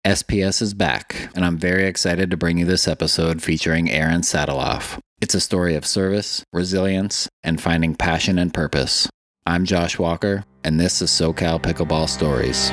SPS is back, and I'm very excited to bring you this episode featuring Erin Sataloff. It's a story of service, resilience, and finding passion and purpose. I'm Josh Walker, and this is SoCal Pickeball Stories.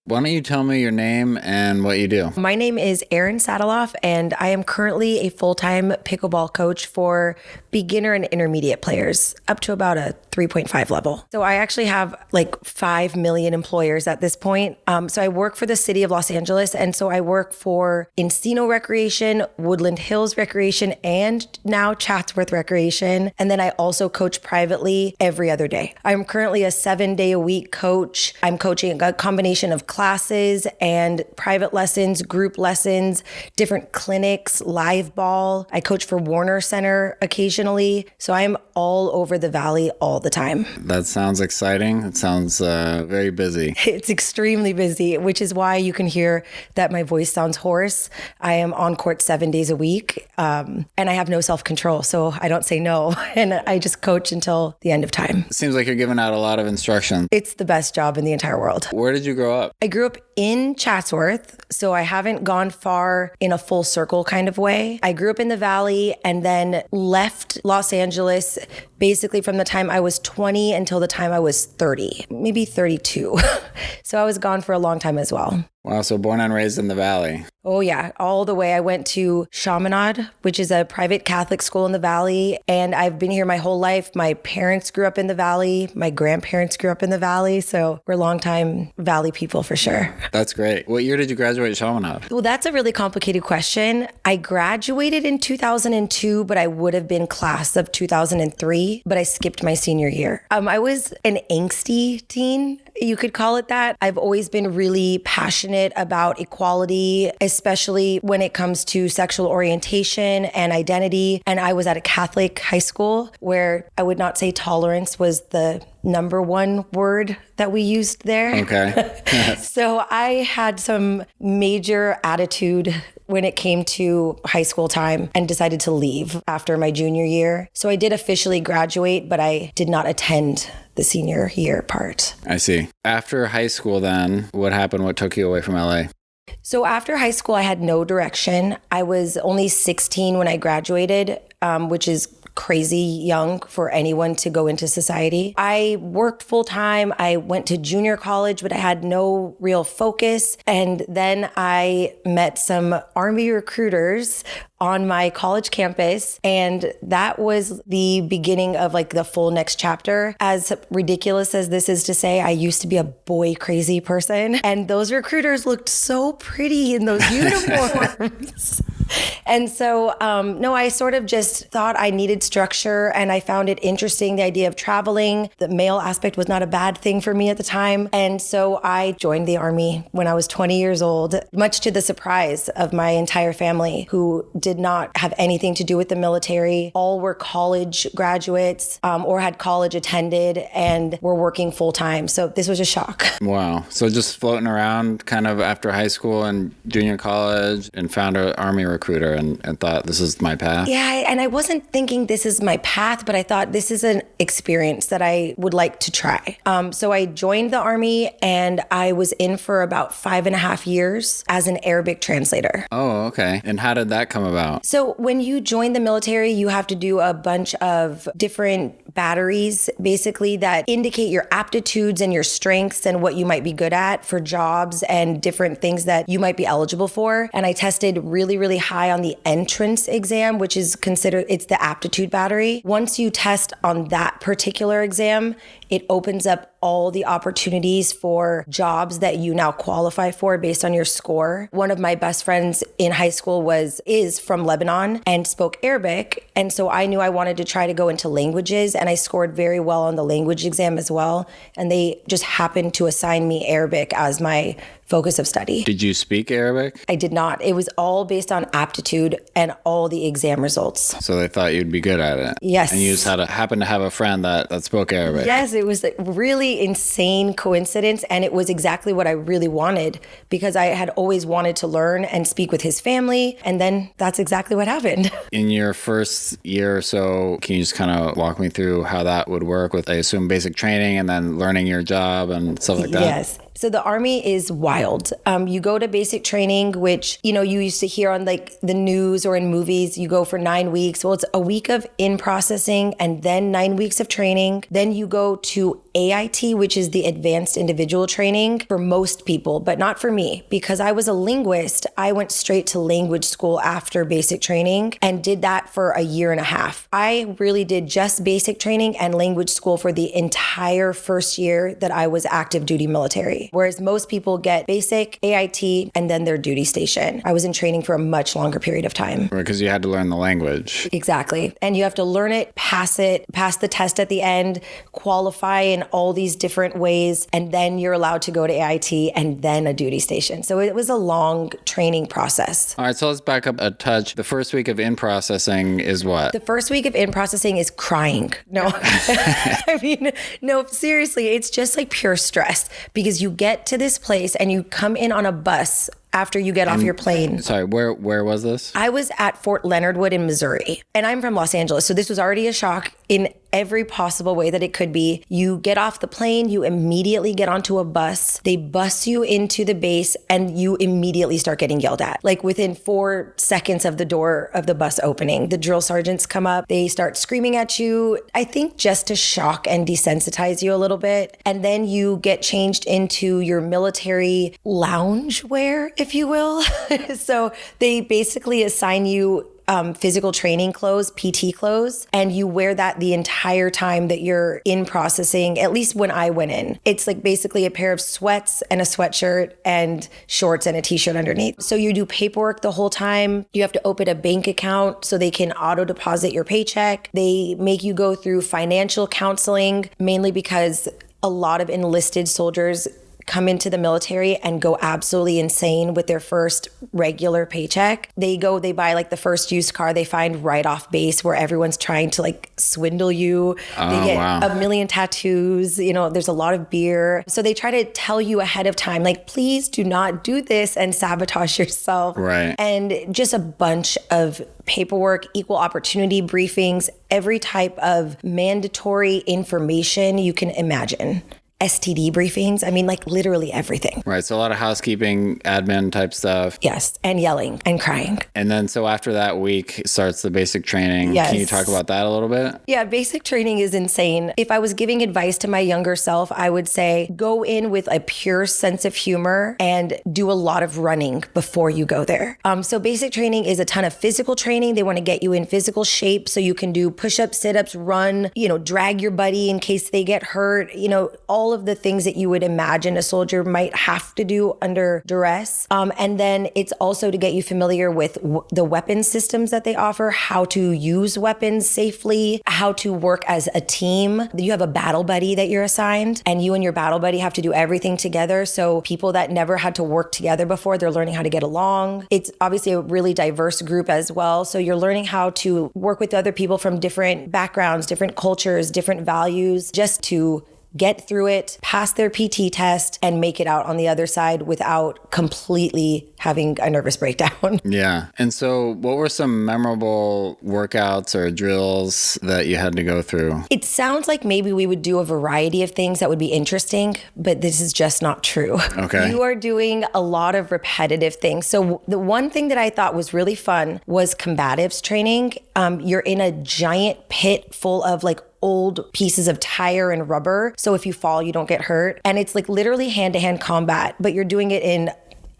Why don't you tell me your name and what you do? My name is Erin Sataloff, and I am currently a full-time pickleball coach for beginner and intermediate players up to about a 3.5 level. So I actually have like 5 million employers at this point. So I work for the city of Los Angeles, and so I work for Encino Recreation, Woodland Hills Recreation, and now Chatsworth Recreation. And then I also coach privately every other day. I'm currently a 7-day-a-week coach. I'm coaching a combination of classes and private lessons, group lessons, different clinics, live ball. I coach for Warner Center occasionally. So I'm all over the valley all the time. That sounds exciting. It sounds very busy. It's extremely busy, which is why you can hear that my voice sounds hoarse. I am on court 7 days a week, and I have no self-control, so I don't say no, and I just coach until the end of time. It seems like you're giving out a lot of instruction. It's the best job in the entire world. Where did you grow up? I grew up in Chatsworth, so I haven't gone far in a full circle kind of way. I grew up in the Valley and then left Los Angeles basically from the time I was 20 until the time I was 30, maybe 32. So I was gone for a long time as well. Wow, so born and raised in the Valley. Oh yeah, all the way. I went to Chaminade, which is a private Catholic school in the Valley, and I've been here my whole life. My parents grew up in the Valley. My grandparents grew up in the Valley, so we're longtime Valley people for sure. That's great. What year did you graduate Chaminade? Well, that's a really complicated question. I graduated in 2002, but I would have been class of 2003, but I skipped my senior year. I was an angsty teen. You could call it that. I've always been really passionate about equality, especially when it comes to sexual orientation and identity. And I was at a Catholic high school where I would not say tolerance was the number one word that we used there. Okay. So I had some major attitude when it came to high school time and decided to leave after my junior year. So I did officially graduate, but I did not attend the senior year part. I see. After high school then, what happened? What took you away from LA? So after high school, I had no direction. I was only 16 when I graduated, which is crazy young for anyone to go into society. I worked full time. I went to junior college, but I had no real focus. And then I met some Army recruiters on my college campus. And that was the beginning of like the full next chapter. As ridiculous as this is to say, I used to be a boy crazy person. And those recruiters looked so pretty in those uniforms. And so, no, I sort of just thought I needed structure, and I found it interesting, the idea of traveling. The male aspect was not a bad thing for me at the time. And so I joined the Army when I was 20 years old, much to the surprise of my entire family, who did not have anything to do with the military. All were college graduates or had college attended and were working full time. So this was a shock. Wow. So just floating around kind of after high school and junior college and found an Army recruiter and thought, this is my path? Yeah, and I wasn't thinking this is my path, but I thought this is an experience that I would like to try. So I joined the Army, and I was in for about 5.5 years as an Arabic translator. Oh, okay. And how did that come about? So when you join the military, you have to do a bunch of different batteries, basically, that indicate your aptitudes and your strengths and what you might be good at for jobs and different things that you might be eligible for. And I tested really, really high on the entrance exam, which is considered, it's the aptitude battery. Once you test on that particular exam, it opens up all the opportunities for jobs that you now qualify for based on your score. One of my best friends in high school is from Lebanon and spoke Arabic. And so I knew I wanted to try to go into languages, and I scored very well on the language exam as well. And they just happened to assign me Arabic as my focus of study. Did you speak Arabic? I did not. It was all based on aptitude and all the exam results. So they thought you'd be good at it. Yes. And you just happened to have a friend that spoke Arabic. Yes, It was a really insane coincidence. And it was exactly what I really wanted because I had always wanted to learn and speak with his family. And then that's exactly what happened. In your first year or so, can you just kind of walk me through how that would work with, I assume, basic training and then learning your job and stuff like that? Yes. So the Army is wild. You go to basic training, which, you used to hear on like the news or in movies, you go for 9 weeks. Well, it's a week of in-processing and then 9 weeks of training. Then you go to AIT, which is the advanced individual training for most people, but not for me. Because I was a linguist, I went straight to language school after basic training and did that for a year and a half. I really did just basic training and language school for the entire first year that I was active duty military. Whereas most people get basic, AIT, and then their duty station. I was in training for a much longer period of time. Because you had to learn the language. Exactly. And you have to learn it, pass the test at the end, qualify in all these different ways, and then you're allowed to go to AIT and then a duty station. So it was a long training process. All right, so let's back up a touch. The first week of in-processing is what? The first week of in-processing is crying. No, I mean, no, seriously, it's just like pure stress because you get to this place and you come in on a bus after you get off your plane. Sorry, where was this? I was at Fort Leonard Wood in Missouri, and I'm from Los Angeles. So this was already a shock in every possible way that it could be. You get off the plane, you immediately get onto a bus. They bus you into the base and you immediately start getting yelled at. Like within 4 seconds of the door of the bus opening, the drill sergeants come up, they start screaming at you, I think just to shock and desensitize you a little bit. And then you get changed into your military lounge wear, if you will. So they basically assign you physical training clothes, PT clothes, and you wear that the entire time that you're in processing, at least when I went in. It's like basically a pair of sweats and a sweatshirt and shorts and a t-shirt underneath. So you do paperwork the whole time. You have to open a bank account so they can auto deposit your paycheck. They make you go through financial counseling, mainly because a lot of enlisted soldiers come into the military and go absolutely insane with their first regular paycheck. They buy like the first used car they find right off base where everyone's trying to like swindle you. They get a million tattoos, there's a lot of beer. So they try to tell you ahead of time, like, please do not do this and sabotage yourself. Right. And just a bunch of paperwork, equal opportunity briefings, every type of mandatory information you can imagine. STD briefings. I mean, like literally everything. Right. So a lot of housekeeping, admin type stuff. Yes. And yelling and crying. And then so after that week starts the basic training. Yes. Can you talk about that a little bit? Yeah. Basic training is insane. If I was giving advice to my younger self, I would say go in with a pure sense of humor and do a lot of running before you go there. So basic training is a ton of physical training. They want to get you in physical shape so you can do push-ups, sit-ups, run, drag your buddy in case they get hurt, all of the things that you would imagine a soldier might have to do under duress. And then it's also to get you familiar with the weapon systems that they offer, how to use weapons safely, how to work as a team. You have a battle buddy that you're assigned, and you and your battle buddy have to do everything together. So people that never had to work together before, they're learning how to get along. It's obviously a really diverse group as well. So you're learning how to work with other people from different backgrounds, different cultures, different values, just to get through it, pass their PT test, and make it out on the other side without completely having a nervous breakdown. Yeah. And so what were some memorable workouts or drills that you had to go through? It sounds like maybe we would do a variety of things that would be interesting, but this is just not true. Okay. You are doing a lot of repetitive things. So the one thing that I thought was really fun was combatives training. You're in a giant pit full of like old pieces of tire and rubber. So if you fall, you don't get hurt. And it's like literally hand-to-hand combat, but you're doing it in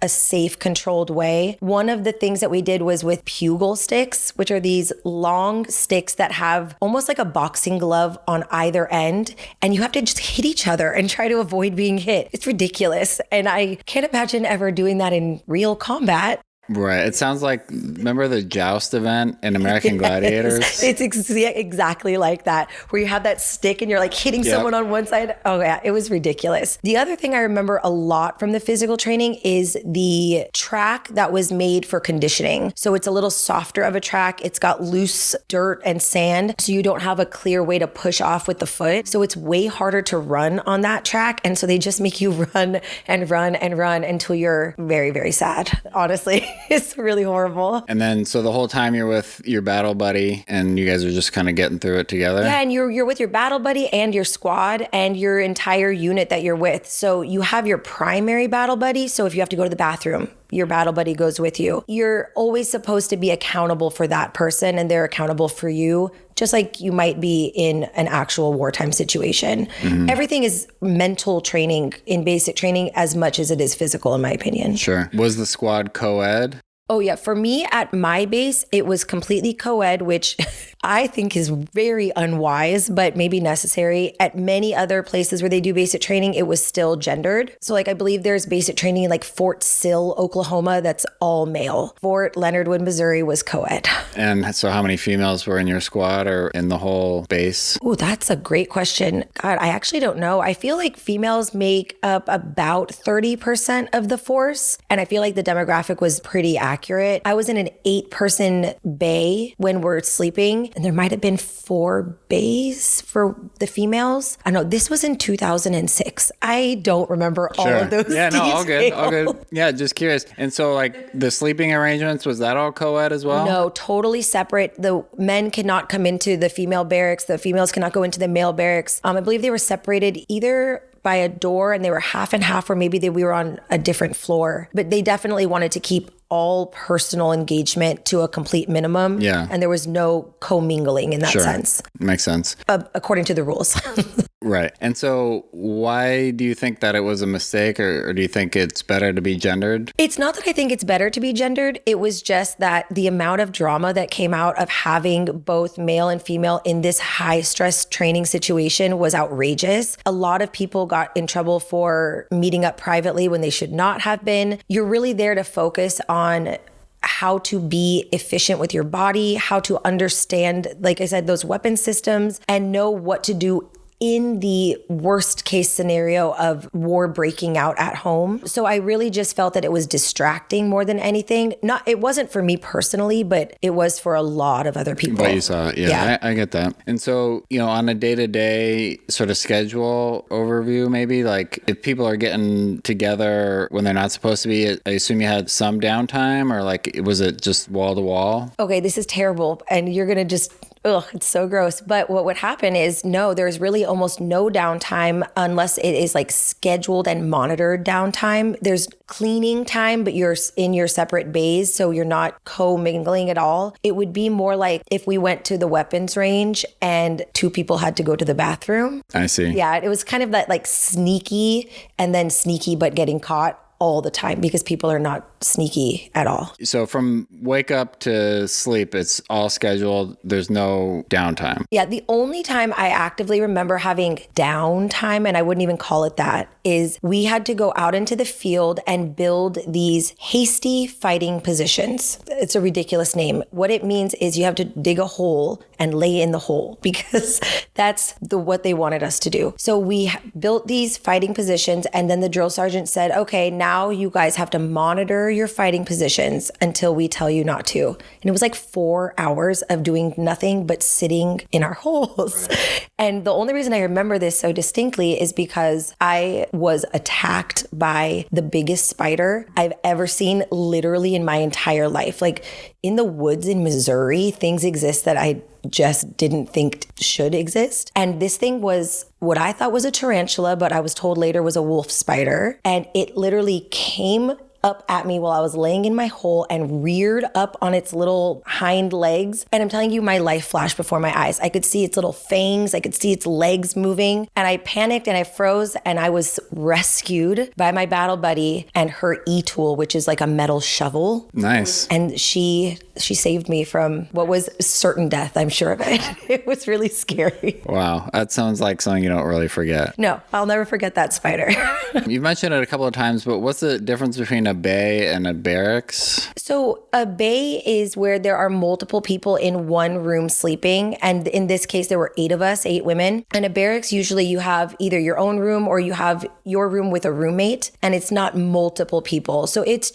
a safe, controlled way. One of the things that we did was with pugil sticks, which are these long sticks that have almost like a boxing glove on either end. And you have to just hit each other and try to avoid being hit. It's ridiculous. And I can't imagine ever doing that in real combat. Right. It sounds like, remember the joust event in American Gladiators? It's exactly like that, where you have that stick and you're like hitting someone on one side. Oh yeah, it was ridiculous. The other thing I remember a lot from the physical training is the track that was made for conditioning. So it's a little softer of a track. It's got loose dirt and sand, so you don't have a clear way to push off with the foot. So it's way harder to run on that track. And so they just make you run and run and run until you're very, very sad. Honestly, it's really horrible. And then, so the whole time you're with your battle buddy and you guys are just kind of getting through it together? Yeah, and you're with your battle buddy and your squad and your entire unit that you're with. So you have your primary battle buddy. So if you have to go to the bathroom, your battle buddy goes with you. You're always supposed to be accountable for that person and they're accountable for you, just like you might be in an actual wartime situation. Mm-hmm. Everything is mental training in basic training as much as it is physical, in my opinion. Sure. Was the squad co-ed? Oh yeah, for me at my base, it was completely co-ed, which I think is very unwise, but maybe necessary. At many other places where they do basic training, it was still gendered. So like I believe there's basic training in like Fort Sill, Oklahoma, that's all male. Fort Leonard Wood, Missouri was co-ed. And so how many females were in your squad or in the whole base? Oh, that's a great question. God, I actually don't know. I feel like females make up about 30% of the force. And I feel like the demographic was pretty accurate. I was in an 8-person bay when we're sleeping. And there might have been 4 bays for the females. I know this was in 2006. I don't remember all of those details. No, all good. Yeah, just curious. And so like the sleeping arrangements, was that all co-ed as well? No, totally separate. The men cannot come into the female barracks. The females cannot go into the male barracks. I believe they were separated either by a door and they were half and half, or maybe we were on a different floor. But they definitely wanted to keep all personal engagement to a complete minimum. Yeah. And there was no commingling in that sense. Makes sense. According to the rules. Right. And so why do you think that it was a mistake, or do you think it's better to be gendered? It's not that I think it's better to be gendered. It was just that the amount of drama that came out of having both male and female in this high stress training situation was outrageous. A lot of people got in trouble for meeting up privately when they should not have been. You're really there to focus on how to be efficient with your body, how to understand, like I said, those weapon systems and know what to do in the worst case scenario of war breaking out at home. So I really just felt that it was distracting more than anything. It wasn't for me personally, but it was for a lot of other people. But you saw it. Yeah. I get that. And so, on a day-to-day sort of schedule overview, maybe like if people are getting together when they're not supposed to be, I assume you had some downtime, or like, was it just wall to wall? Okay, this is terrible. And you're going to just, it's so gross. But what would happen is, no, there's really almost no downtime unless it is like scheduled and monitored downtime. There's cleaning time, but you're in your separate bays, so you're not co-mingling at all. It would be more like if we went to the weapons range and 2 people had to go to the bathroom. I see. Yeah, it was kind of that like sneaky and then sneaky but getting caught all the time because people are not sneaky at all. So from wake up to sleep, it's all scheduled. There's no downtime. Yeah, the only time I actively remember having downtime, and I wouldn't even call it that, is we had to go out into the field and build these hasty fighting positions. It's a ridiculous name. What it means is you have to dig a hole and lay in the hole because that's what they wanted us to do. So we built these fighting positions, and then the drill sergeant said, okay, now you guys have to monitor your fighting positions until we tell you not to. And it was like 4 hours of doing nothing but sitting in our holes. And the only reason I remember this so distinctly is because I was attacked by the biggest spider I've ever seen literally in my entire life. Like in the woods in Missouri, things exist that I just didn't think should exist. And this thing was what I thought was a tarantula, but I was told later was a wolf spider. And it literally came up at me while I was laying in my hole and reared up on its little hind legs. And I'm telling you, my life flashed before my eyes. I could see its little fangs. I could see its legs moving. And I panicked and I froze, and I was rescued by my battle buddy and her e-tool, which is like a metal shovel. Nice. And she she saved me from what was certain death, I'm sure of it. It was really scary. Wow. That sounds like something you don't really forget. No, I'll never forget that spider. You've mentioned it a couple of times, but what's the difference between a bay and a barracks? So a bay is where there are multiple people in one room sleeping. And in this case, there were 8 of us, 8 women. And a barracks, usually you have either your own room or you have your room with a roommate, and it's not multiple people. So it's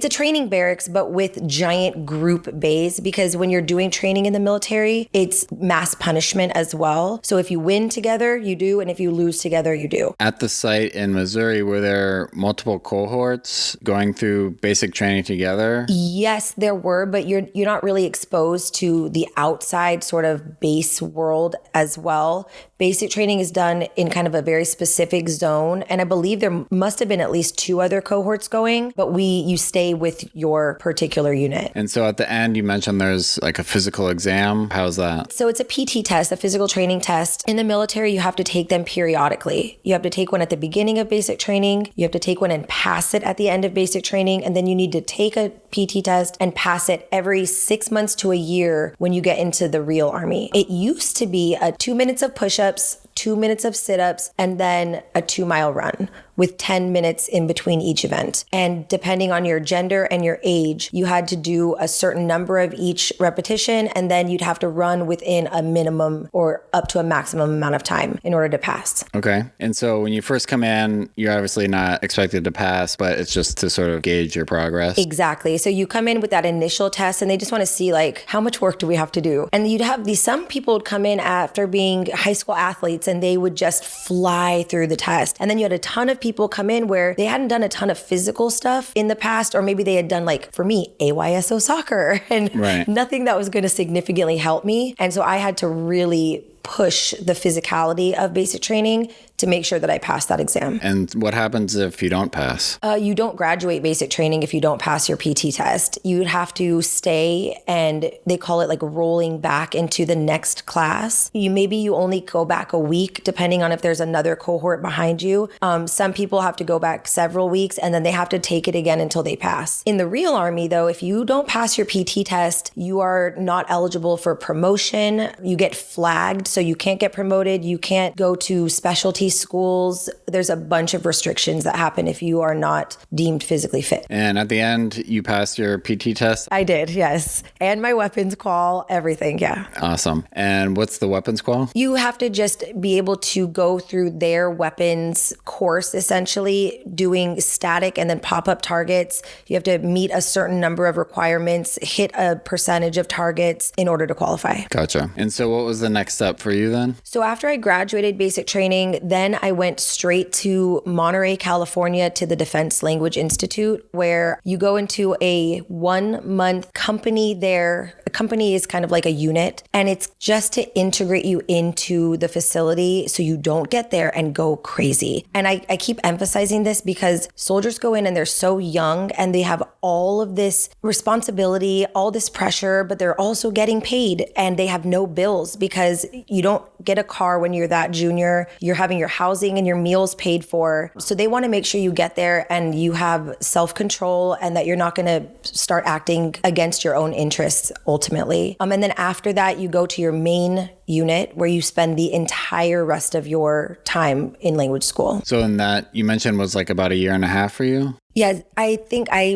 a training barracks, but with giant group bays, because when you're doing training in the military, it's mass punishment as well. So if you win together, you do. And if you lose together, you do. At the site in Missouri, were there multiple cohorts going through basic training together? Yes, there were, but you're not really exposed to the outside sort of base world as well. Basic training is done in kind of a very specific zone. And I believe there must have been at least 2 other cohorts going, but you stay with your particular unit. And so at the end, you mentioned there's like a physical exam. How's that? So it's a PT test, a physical training test. In the military, you have to take them periodically. You have to take one at the beginning of basic training. You have to take one and pass it at the end of basic training. And then you need to take a PT test and pass it every 6 months to a year when you get into the real Army. It used to be 2 minutes of push-ups, 2 minutes of sit-ups, and then a 2-mile run with 10 minutes in between each event. And depending on your gender and your age, you had to do a certain number of each repetition, and then you'd have to run within a minimum or up to a maximum amount of time in order to pass. Okay. And so when you first come in, you're obviously not expected to pass, but it's just to sort of gauge your progress. Exactly. So you come in with that initial test and they just want to see like, how much work do we have to do? And you'd have some people would come in after being high school athletes and they would just fly through the test. And then you had a ton of people come in where they hadn't done a ton of physical stuff in the past, or maybe they had done, like for me, AYSO soccer and nothing that was going to significantly help me. And so I had to really push the physicality of basic training to make sure that I passed that exam. And what happens if you don't pass? You don't graduate basic training if you don't pass your PT test. You'd have to stay, and they call it like rolling back into the next class. Maybe you only go back a week, depending on if there's another cohort behind you. Some people have to go back several weeks, and then they have to take it again until they pass. In the real Army, though, if you don't pass your PT test, you are not eligible for promotion. You get flagged, so you can't get promoted. You can't go to specialty schools. There's a bunch of restrictions that happen if you are not deemed physically fit. And at the end, you passed your PT test? I did, yes. And my weapons qual, everything, yeah. Awesome. And what's the weapons qual? You have to just be able to go through their weapons course, essentially, doing static and then pop-up targets. You have to meet a certain number of requirements, hit a percentage of targets in order to qualify. Gotcha. And so what was the next step for you then? So after I graduated basic training, then I went straight to Monterey, California to the Defense Language Institute, where you go into a 1-month company there. A company is kind of like a unit, and it's just to integrate you into the facility so you don't get there and go crazy. And I keep emphasizing this because soldiers go in and they're so young and they have all of this responsibility, all this pressure, but they're also getting paid and they have no bills because you don't get a car when you're that junior. You're having your housing and your meals paid for. So they want to make sure you get there and you have self-control and that you're not going to start acting against your own interests ultimately. And then after that, you go to your main unit where you spend the entire rest of your time in language school. So in that, you mentioned was like about 1.5 years for you? Yeah, I think I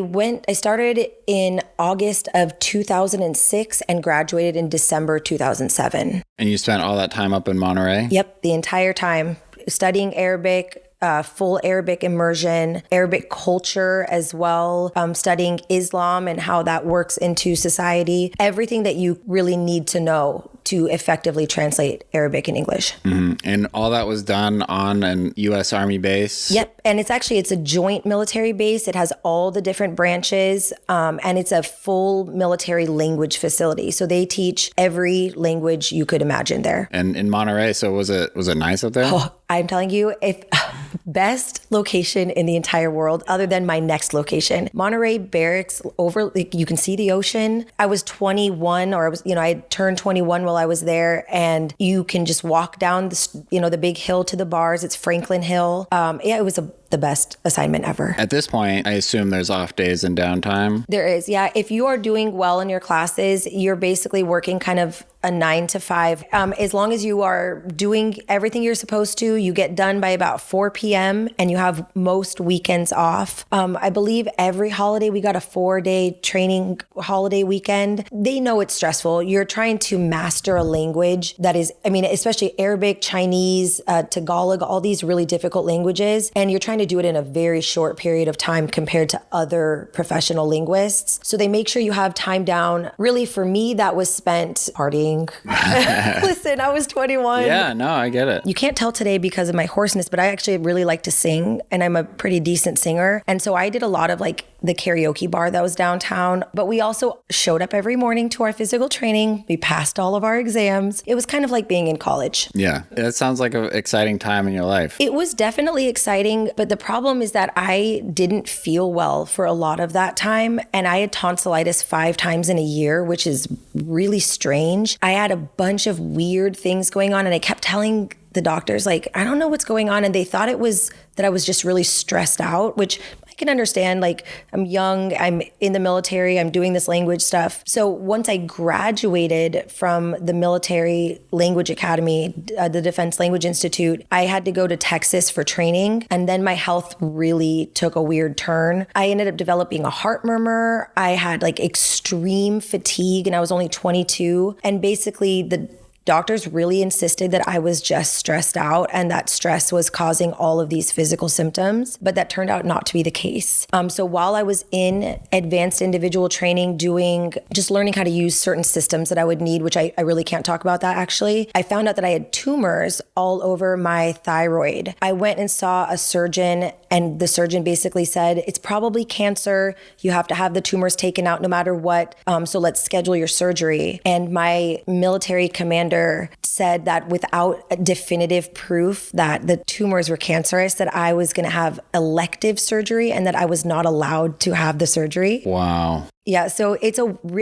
started in August of 2006 and graduated in December 2007. And you spent all that time up in Monterey? Yep, the entire time studying Arabic, full Arabic immersion, Arabic culture as well, studying Islam and how that works into society, everything that you really need to know to effectively translate Arabic and English. Mm-hmm. And all that was done on an U.S. Army base? Yep. And it's a joint military base. It has all the different branches, and it's a full military language facility. So they teach every language you could imagine there. And in Monterey, so was it nice up there? Oh, I'm telling you, best location in the entire world other than my next location. Monterey Barracks you can see the ocean. I was 21 I had turned 21 while I was there, and you can just walk down the big hill to the bars. It's Franklin Hill. It was the best assignment ever. At this point, I assume there's off days and downtime. There is, yeah. If you are doing well in your classes, you're basically working kind of a 9 to 5. As long as you are doing everything you're supposed to, you get done by about 4 p.m. and you have most weekends off. I believe every holiday we got a 4-day training holiday weekend. They know it's stressful. You're trying to master a language that is, especially Arabic, Chinese, Tagalog, all these really difficult languages. And you're trying to do it in a very short period of time compared to other professional linguists. So they make sure you have time down. Really, for me, that was spent partying. Listen, I was 21. Yeah, no, I get it. You can't tell today because of my hoarseness, but I actually really like to sing and I'm a pretty decent singer. And so I did a lot of like the karaoke bar that was downtown, but we also showed up every morning to our physical training. We passed all of our exams. It was kind of like being in college. Yeah, that sounds like an exciting time in your life. It was definitely exciting, but the problem is that I didn't feel well for a lot of that time. And I had tonsillitis 5 times in a year, which is really strange. I had a bunch of weird things going on and I kept telling the doctors, like, I don't know what's going on. And they thought it was that I was just really stressed out, which I can understand. Like, I'm young, I'm in the military, I'm doing this language stuff. So once I graduated from the Military Language Academy, the Defense Language Institute, I had to go to Texas for training. And then my health really took a weird turn. I ended up developing a heart murmur. I had like extreme fatigue and I was only 22. And basically the doctors really insisted that I was just stressed out and that stress was causing all of these physical symptoms, but that turned out not to be the case. So while I was in advanced individual training, just learning how to use certain systems that I would need, which I really can't talk about that actually, I found out that I had tumors all over my thyroid. I went and saw a surgeon and the surgeon basically said, it's probably cancer. You have to have the tumors taken out no matter what. So let's schedule your surgery. And my military commander said that without definitive proof that the tumors were cancerous, that I was going to have elective surgery and that I was not allowed to have the surgery. Wow. Yeah, so it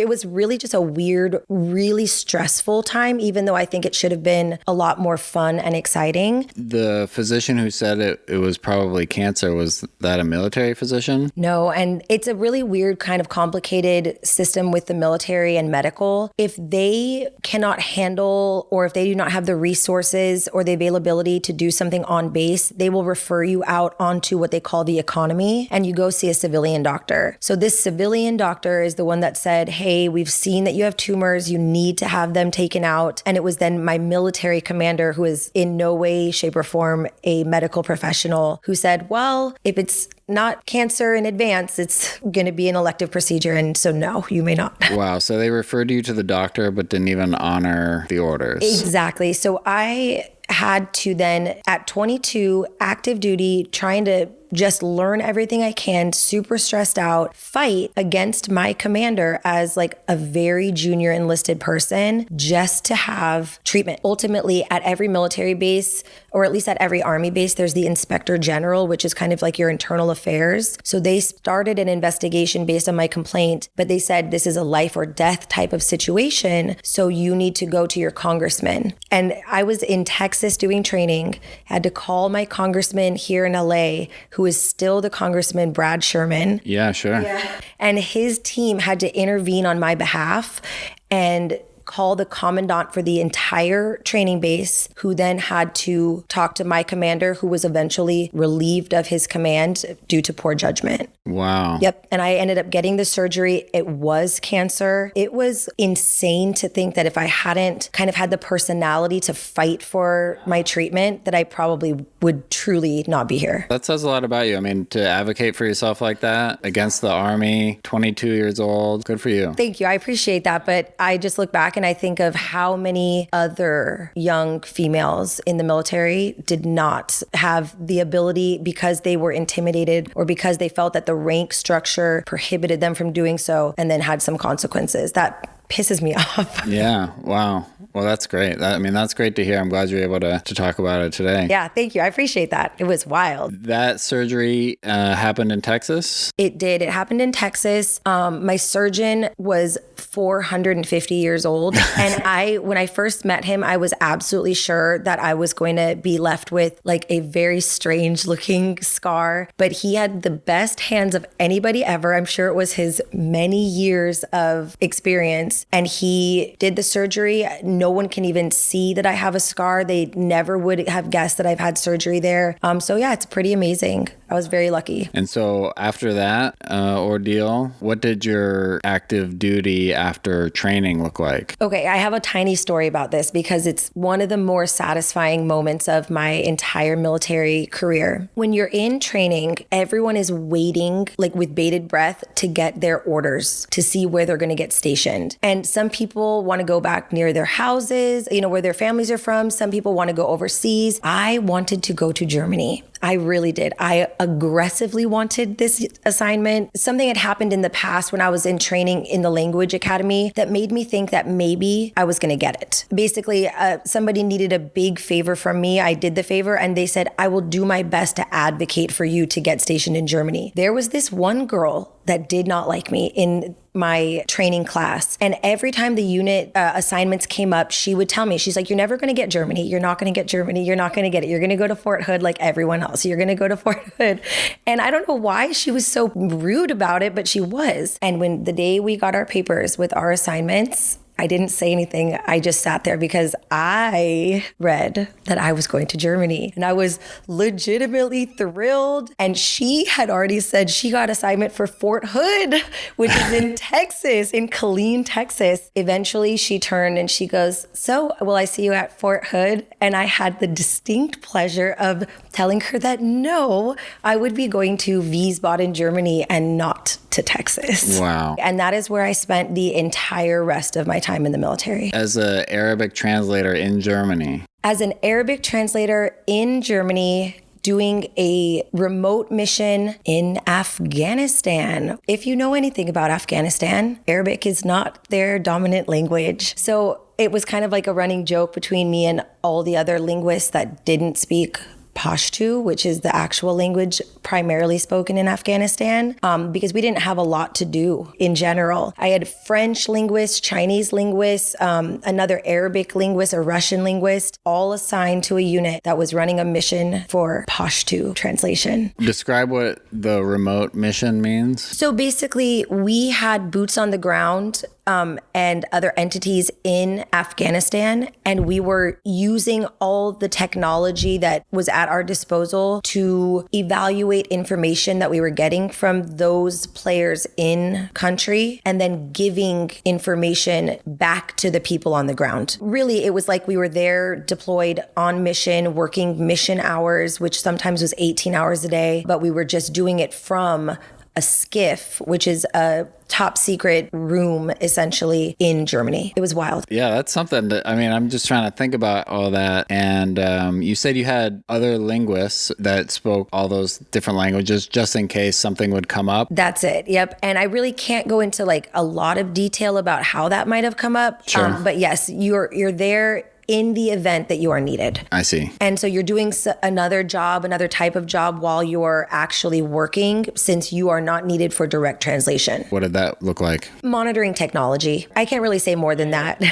was really just a weird, really stressful time, even though I think it should have been a lot more fun and exciting. The physician who said it was probably cancer, was that a military physician? No, and it's a really weird kind of complicated system with the military and medical. If they cannot handle or if they do not have the resources or the availability to do something on base, they will refer you out onto what they call the economy and you go see a civilian doctor. So this civilian doctor is the one that said, hey, we've seen that you have tumors. You need to have them taken out. And it was then my military commander, who is in no way, shape, or form a medical professional, who said, well, if it's not cancer in advance, it's going to be an elective procedure. And so, no, you may not. Wow. So they referred you to the doctor, but didn't even honor the orders. Exactly. So I had to then, at 22, active duty, trying to just learn everything I can, super stressed out, fight against my commander as like a very junior enlisted person just to have treatment. Ultimately, at every military base, or at least at every Army base, there's the Inspector General, which is kind of like your internal affairs. So they started an investigation based on my complaint, but they said this is a life or death type of situation. So you need to go to your congressman. And I was in Texas doing training, had to call my congressman here in LA, who is still the Congressman Brad Sherman. Yeah, sure. Yeah. And his team had to intervene on my behalf and call the commandant for the entire training base, who then had to talk to my commander, who was eventually relieved of his command due to poor judgment. Wow. Yep. And I ended up getting the surgery. It was cancer. It was insane to think that if I hadn't kind of had the personality to fight for my treatment, that I probably would truly not be here. That says a lot about you. I mean, to advocate for yourself like that against the Army, 22 years old, good for you. Thank you. I appreciate that. But I just look back and I think of how many other young females in the military did not have the ability because they were intimidated or because they felt that the rank structure prohibited them from doing so and then had some consequences. That pisses me off. Yeah. Wow. Well, that's great. That's great to hear. I'm glad you're able to talk about it today. Yeah, thank you. I appreciate that. It was wild. That surgery happened in Texas? It did. It happened in Texas. My surgeon was 450 years old. And when I first met him, I was absolutely sure that I was going to be left with like a very strange looking scar. But he had the best hands of anybody ever. I'm sure it was his many years of experience. And he did the surgery. No one can even see that I have a scar. They never would have guessed that I've had surgery there. So yeah, it's pretty amazing. I was very lucky. And so after that ordeal, what did your active duty after training look like? Okay, I have a tiny story about this because it's one of the more satisfying moments of my entire military career. When you're in training, everyone is waiting like with bated breath to get their orders to see where they're going to get stationed. And some people want to go back near their houses, where their families are from. Some people want to go overseas. I wanted to go to Germany. I really did. I aggressively wanted this assignment. Something had happened in the past when I was in training in the language academy that made me think that maybe I was going to get it. Basically, somebody needed a big favor from me. I did the favor and they said, I will do my best to advocate for you to get stationed in Germany. There was this one girl that did not like me in my training class. And every time the unit assignments came up, she would tell me, she's like, you're never going to get Germany. You're not going to get Germany. You're not going to get it. You're going to go to Fort Hood like everyone else. You're going to go to Fort Hood. And I don't know why she was so rude about it, but she was. And when the day we got our papers with our assignments, I didn't say anything. I just sat there because I read that I was going to Germany and I was legitimately thrilled. And she had already said she got assignment for Fort Hood, which is in Texas, in Killeen, Texas. Eventually she turned and she goes, so will I see you at Fort Hood? And I had the distinct pleasure of telling her that no, I would be going to Wiesbaden, Germany and not to Texas. Wow. And that is where I spent the entire rest of my time in the military. As an Arabic translator in Germany. As an Arabic translator in Germany, doing a remote mission in Afghanistan. If you know anything about Afghanistan, Arabic is not their dominant language. So it was kind of like a running joke between me and all the other linguists that didn't speak Pashto, which is the actual language primarily spoken in Afghanistan, because we didn't have a lot to do in general. I had French linguists, Chinese linguists, another Arabic linguist, a Russian linguist, all assigned to a unit that was running a mission for Pashto translation. Describe what the remote mission means. So basically, we had boots on the ground and other entities in Afghanistan. And we were using all the technology that was at our disposal to evaluate information that we were getting from those players in country and then giving information back to the people on the ground. Really, it was like we were there deployed on mission, working mission hours, which sometimes was 18 hours a day, but we were just doing it from a skiff, which is a top secret room essentially in Germany. It was wild. Yeah, that's something that, I'm just trying to think about all that. And you said you had other linguists that spoke all those different languages just in case something would come up. That's it. Yep. And I really can't go into like a lot of detail about how that might have come up. Sure. But yes, you're there in the event that you are needed. I see. And so you're doing another job, another type of job while you're actually working, since you are not needed for direct translation. What did that look like? Monitoring technology. I can't really say more than that.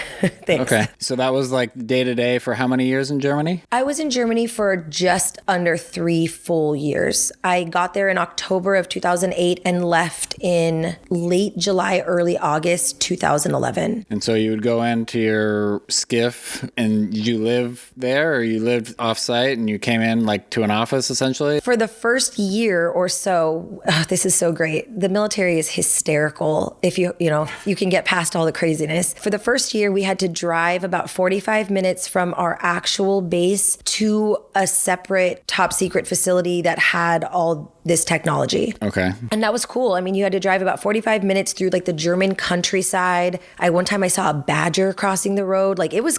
Thanks. Okay. So that was like day to day for how many years in Germany? I was in Germany for just under 3 full years. I got there in October of 2008 and left in late July, early August 2011. And so you would go into your skiff and did you live there or you lived offsite and you came in like to an office essentially? For the first year or so, this is so great. The military is hysterical if you can get past all the craziness. For the first year, we had to drive about 45 minutes from our actual base to a separate top secret facility that had all this technology. Okay. And that was cool. You had to drive about 45 minutes through like the German countryside. One time I saw a badger crossing the road. Like it was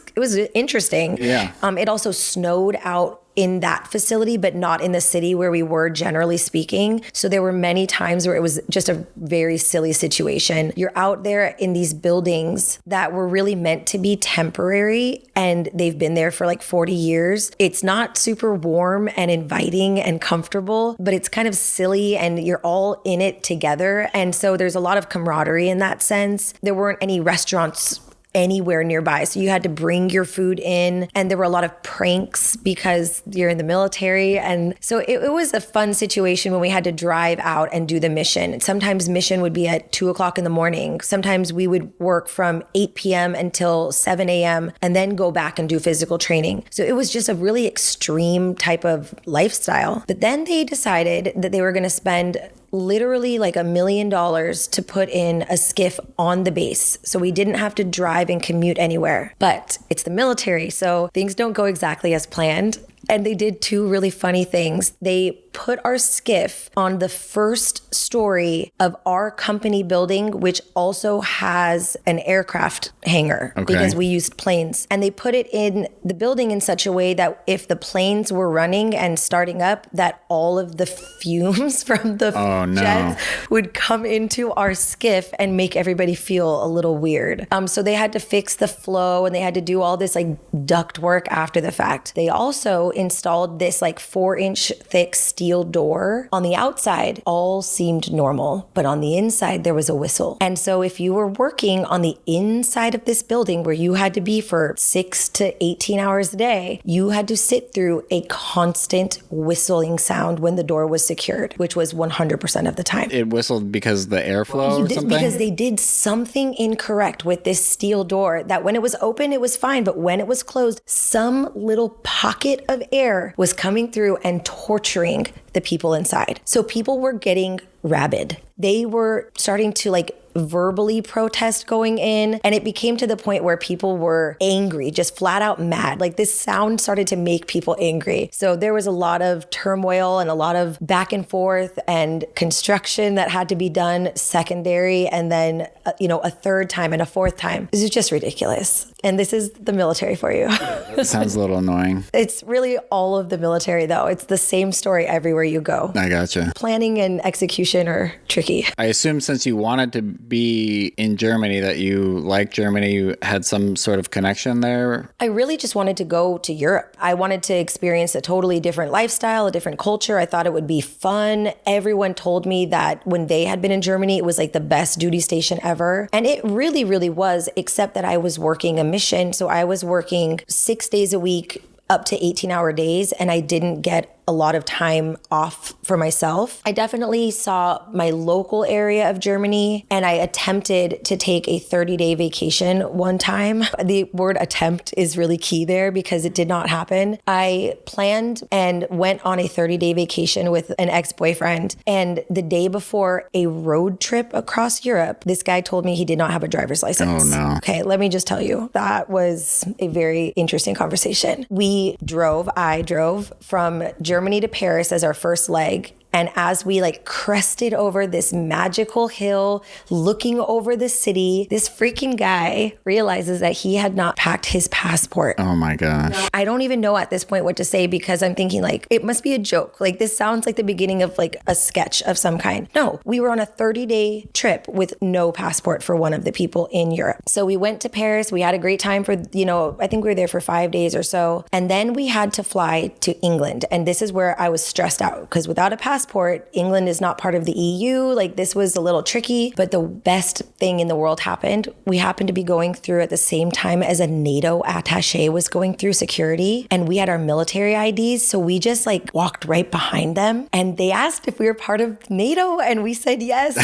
interesting. Yeah. It also snowed out in that facility, but not in the city where we were, generally speaking. So there were many times where it was just a very silly situation. You're out there in these buildings that were really meant to be temporary, and they've been there for like 40 years. It's not super warm and inviting and comfortable, but it's kind of silly, and you're all in it together. And so there's a lot of camaraderie in that sense. There weren't any restaurants anywhere nearby. So you had to bring your food in, and there were a lot of pranks because you're in the military. And so it was a fun situation when we had to drive out and do the mission. Sometimes mission would be at 2:00 in the morning. Sometimes we would work from 8 p.m. until 7 a.m. and then go back and do physical training. So it was just a really extreme type of lifestyle. But then they decided that they were going to spend literally like $1 million to put in a skiff on the base. So we didn't have to drive and commute anywhere. But it's the military, so things don't go exactly as planned. And they did two really funny things. They put our skiff on the first story of our company building, which also has an aircraft hangar because we used planes. And they put it in the building in such a way that if the planes were running and starting up, that all of the fumes from the jets would come into our skiff and make everybody feel a little weird. So they had to fix the flow, and they had to do all this like duct work after the fact. They also installed this like 4-inch thick steel door on the outside. All seemed normal, but on the inside there was a whistle. And so if you were working on the inside of this building where you had to be for 6 to 18 hours a day, you had to sit through a constant whistling sound when the door was secured, which was 100% of the time. It whistled because the airflow or something? Because they did something incorrect with this steel door, that when it was open, it was fine. But when it was closed, some little pocket of air was coming through and torturing the people inside. So people were getting rabid. They were starting to like verbally protest going in, and it became to the point where people were angry, just flat out mad. Like this sound started to make people angry. So there was a lot of turmoil and a lot of back and forth and construction that had to be done secondary, and then a third time and a fourth time. This is just ridiculous. And this is the military for you. It sounds a little annoying. It's really all of the military though. It's the same story everywhere you go. I gotcha. Planning and execution are tricky. I assume since you wanted to be in Germany, that you like Germany, you had some sort of connection there? I really just wanted to go to Europe. I wanted to experience a totally different lifestyle, a different culture. I thought it would be fun. Everyone told me that when they had been in Germany, it was like the best duty station ever. And it really, really was, except that I was working a mission. So I was working 6 days a week, up to 18-hour days, and I didn't get a lot of time off for myself. I definitely saw my local area of Germany, and I attempted to take a 30-day vacation one time. The word attempt is really key there because it did not happen. I planned and went on a 30-day vacation with an ex-boyfriend, and the day before a road trip across Europe, this guy told me he did not have a driver's license. Oh no. Okay, let me just tell you, that was a very interesting conversation. I drove from Germany to Paris as our first leg. And as we like crested over this magical hill, looking over the city, this freaking guy realizes that he had not packed his passport. Oh my gosh. I don't even know at this point what to say because I'm thinking like, it must be a joke. Like this sounds like the beginning of like a sketch of some kind. No, we were on a 30-day trip with no passport for one of the people in Europe. So we went to Paris. We had a great time for, I think we were there for 5 days or so. And then we had to fly to England. And this is where I was stressed out because without a passport, England is not part of the EU. Like this was a little tricky, but the best thing in the world happened. We happened to be going through at the same time as a NATO attaché was going through security, and we had our military IDs. So we just like walked right behind them, and they asked if we were part of NATO, and we said yes.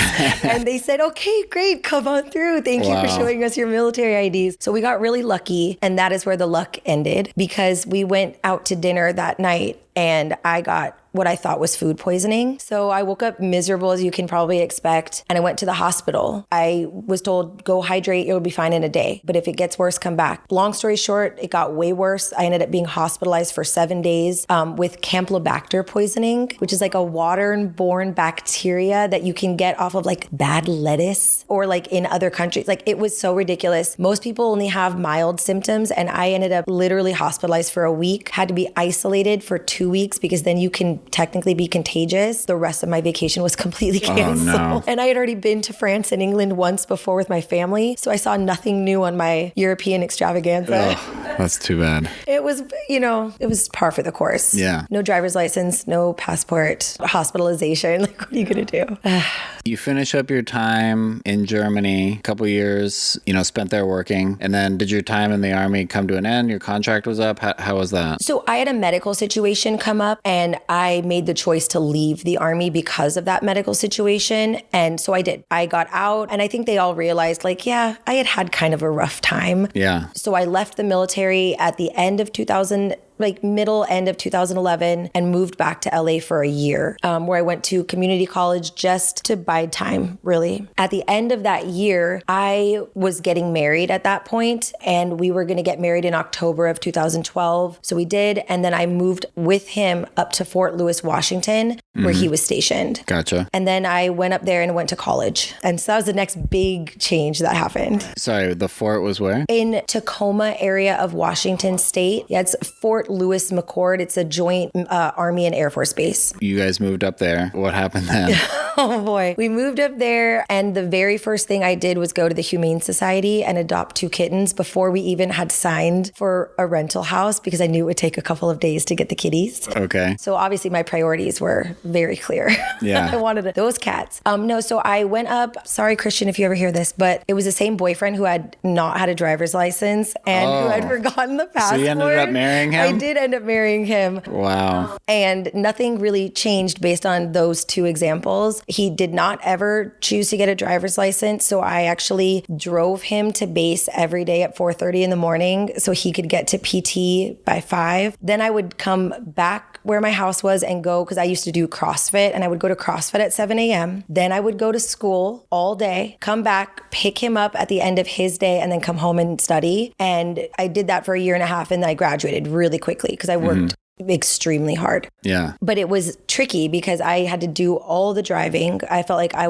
And they said, okay, great, come on through. Thank you for showing us your military IDs. So we got really lucky, and that is where the luck ended because we went out to dinner that night and I got what I thought was food poisoning. So I woke up miserable, as you can probably expect, and I went to the hospital. I was told, go hydrate, you'll be fine in a day. But if it gets worse, come back. Long story short, it got way worse. I ended up being hospitalized for 7 days with Campylobacter poisoning, which is like a waterborne bacteria that you can get off of like bad lettuce or like in other countries. Like it was so ridiculous. Most people only have mild symptoms, and I ended up literally hospitalized for a week, had to be isolated for 2 weeks because then you can technically be contagious. The rest of my vacation was completely canceled. Oh, no. And I had already been to France and England once before with my family, so I saw nothing new on my European extravaganza. Oh, that's too bad. It was, it was par for the course. Yeah. No driver's license, no passport, hospitalization. Like, what are you going to do? You finish up your time in Germany, a couple years, spent there working. And then did your time in the Army come to an end? Your contract was up? How was that? So I had a medical situation come up, and I made the choice to leave the Army because of that medical situation. And so I did. I got out, and I think they all realized, like, yeah, I had kind of a rough time. Yeah. So I left the military at the end of 2000, like middle end of 2011, and moved back to LA for a year, where I went to community college just to bide time, really. At the end of that year, I was getting married at that point, and we were going to get married in October of 2012. So we did. And then I moved with him up to Fort Lewis, Washington, where he was stationed. Gotcha. And then I went up there and went to college. And so that was the next big change that happened. Sorry, the fort was where? In Tacoma area of Washington State. Yeah, it's Fort Lewis McChord. It's a joint Army and Air Force base. You guys moved up there. What happened then? Oh boy. We moved up there, and the very first thing I did was go to the Humane Society and adopt 2 kittens before we even had signed for a rental house, because I knew it would take a couple of days to get the kitties. Okay. So obviously my priorities were very clear. Yeah. I wanted those cats. So I went up, sorry, Christian, if you ever hear this, but it was the same boyfriend who had not had a driver's license and who had forgotten the passport. So you ended up marrying him? I did end up marrying him. Wow. And nothing really changed based on those 2 examples. He did not ever choose to get a driver's license. So I actually drove him to base every day at 4:30 in the morning so he could get to PT by 5. Then I would come back where my house was and go, because I used to do CrossFit, and I would go to CrossFit at 7 a.m. Then I would go to school all day, come back, pick him up at the end of his day, and then come home and study. And I did that for a year and a half, and then I graduated really quickly because I worked extremely hard. Yeah. But it was tricky because I had to do all the driving. I felt like I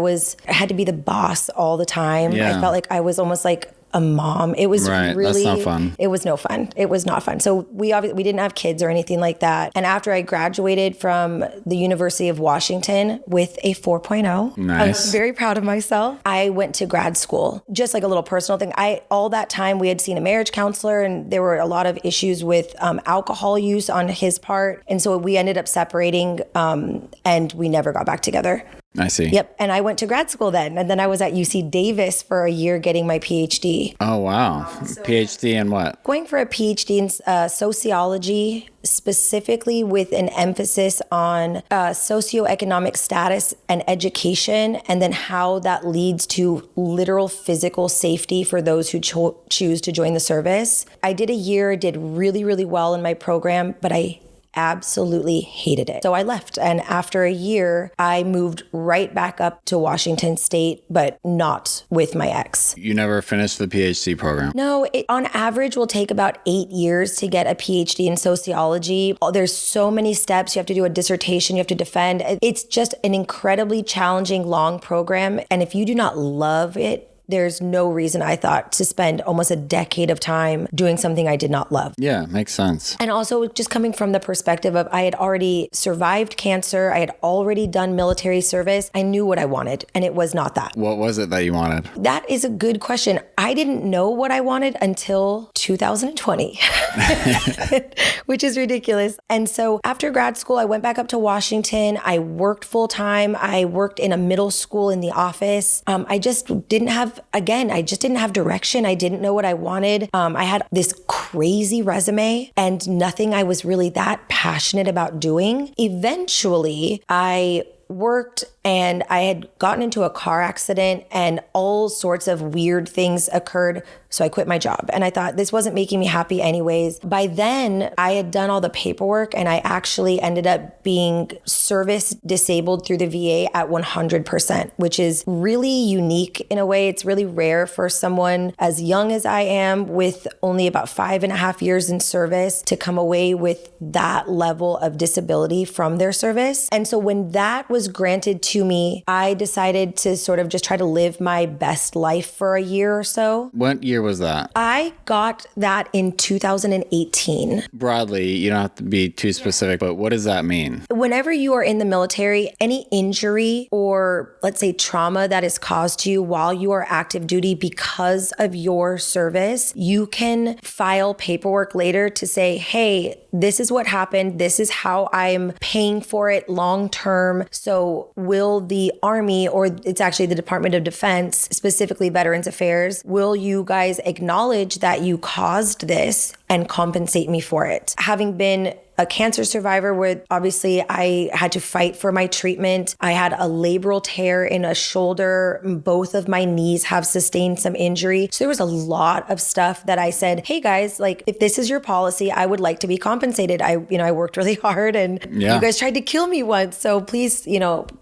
had to be the boss all the time. Yeah. I felt like I was almost like a mom. It was really, that's not fun. It was no fun. It was not fun. So we didn't have kids or anything like that. And after I graduated from the University of Washington with a 4.0, nice. I was very proud of myself. I went to grad school, just like a little personal thing. All that time we had seen a marriage counselor, and there were a lot of issues with alcohol use on his part. And so we ended up separating, and we never got back together. I see. Yep. And I went to grad school then. And then I was at UC Davis for a year getting my PhD. Oh, wow. PhD in what? Going for a PhD in sociology, specifically with an emphasis on socioeconomic status and education, and then how that leads to literal physical safety for those who choose to join the service. I did a year, did really, really well in my program, but I absolutely hated it. So I left. And after a year, I moved right back up to Washington State, but not with my ex. You never finished the PhD program? No, it on average will take about 8 years to get a PhD in sociology. There's so many steps. You have to do a dissertation, you have to defend. It's just an incredibly challenging, long program. And if you do not love it, there's no reason, I thought, to spend almost a decade of time doing something I did not love. Yeah, makes sense. And also just coming from the perspective of I had already survived cancer. I had already done military service. I knew what I wanted, and it was not that. What was it that you wanted? That is a good question. I didn't know what I wanted until 2020, which is ridiculous. And so after grad school, I went back up to Washington. I worked full time. I worked in a middle school in the office. I just didn't have direction. I didn't know what I wanted. I had this crazy resume and nothing I was really that passionate about doing. Eventually, I worked and I had gotten into a car accident and all sorts of weird things occurred. So I quit my job and I thought this wasn't making me happy anyways. By then I had done all the paperwork and I actually ended up being service disabled through the VA at 100%, which is really unique in a way. It's really rare for someone as young as I am with only about 5.5 years in service to come away with that level of disability from their service. And so when that was granted to me, I decided to sort of just try to live my best life for a year or so. What year was that? I got that in 2018. Broadly, you don't have to be too specific, but what does that mean? Whenever you are in the military, any injury or let's say trauma that is caused to you while you are active duty because of your service, you can file paperwork later to say, hey, this is what happened. This is how I'm paying for it long term. So will the Army, or it's actually the Department of Defense, specifically Veterans Affairs, will you guys acknowledge that you caused this and compensate me for it? Having been a cancer survivor where obviously I had to fight for my treatment. I had a labral tear in a shoulder. Both of my knees have sustained some injury. So there was a lot of stuff that I said, hey guys, like if this is your policy, I would like to be compensated. I worked really hard and you guys tried to kill me once. So please,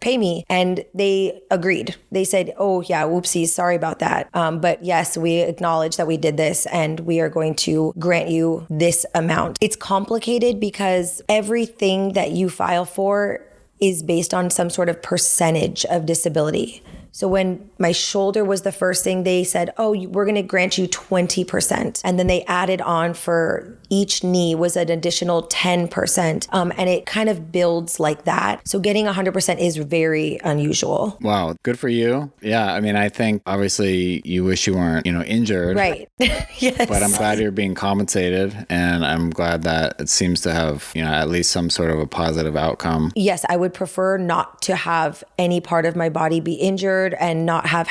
pay me. And they agreed. They said, oh yeah, whoopsies, sorry about that. But yes, we acknowledge that we did this and we are going to grant you this amount. It's complicated because everything that you file for is based on some sort of percentage of disability. So when my shoulder was the first thing, they said, oh, we're going to grant you 20%. And then they added on for each knee was an additional 10%. And it kind of builds like that. So getting 100% is very unusual. Wow. Good for you. Yeah. I mean, I think obviously you wish you weren't, injured. Right. Yes. But I'm glad you're being compensated. And I'm glad that it seems to have, at least some sort of a positive outcome. Yes. I would prefer not to have any part of my body be injured and not have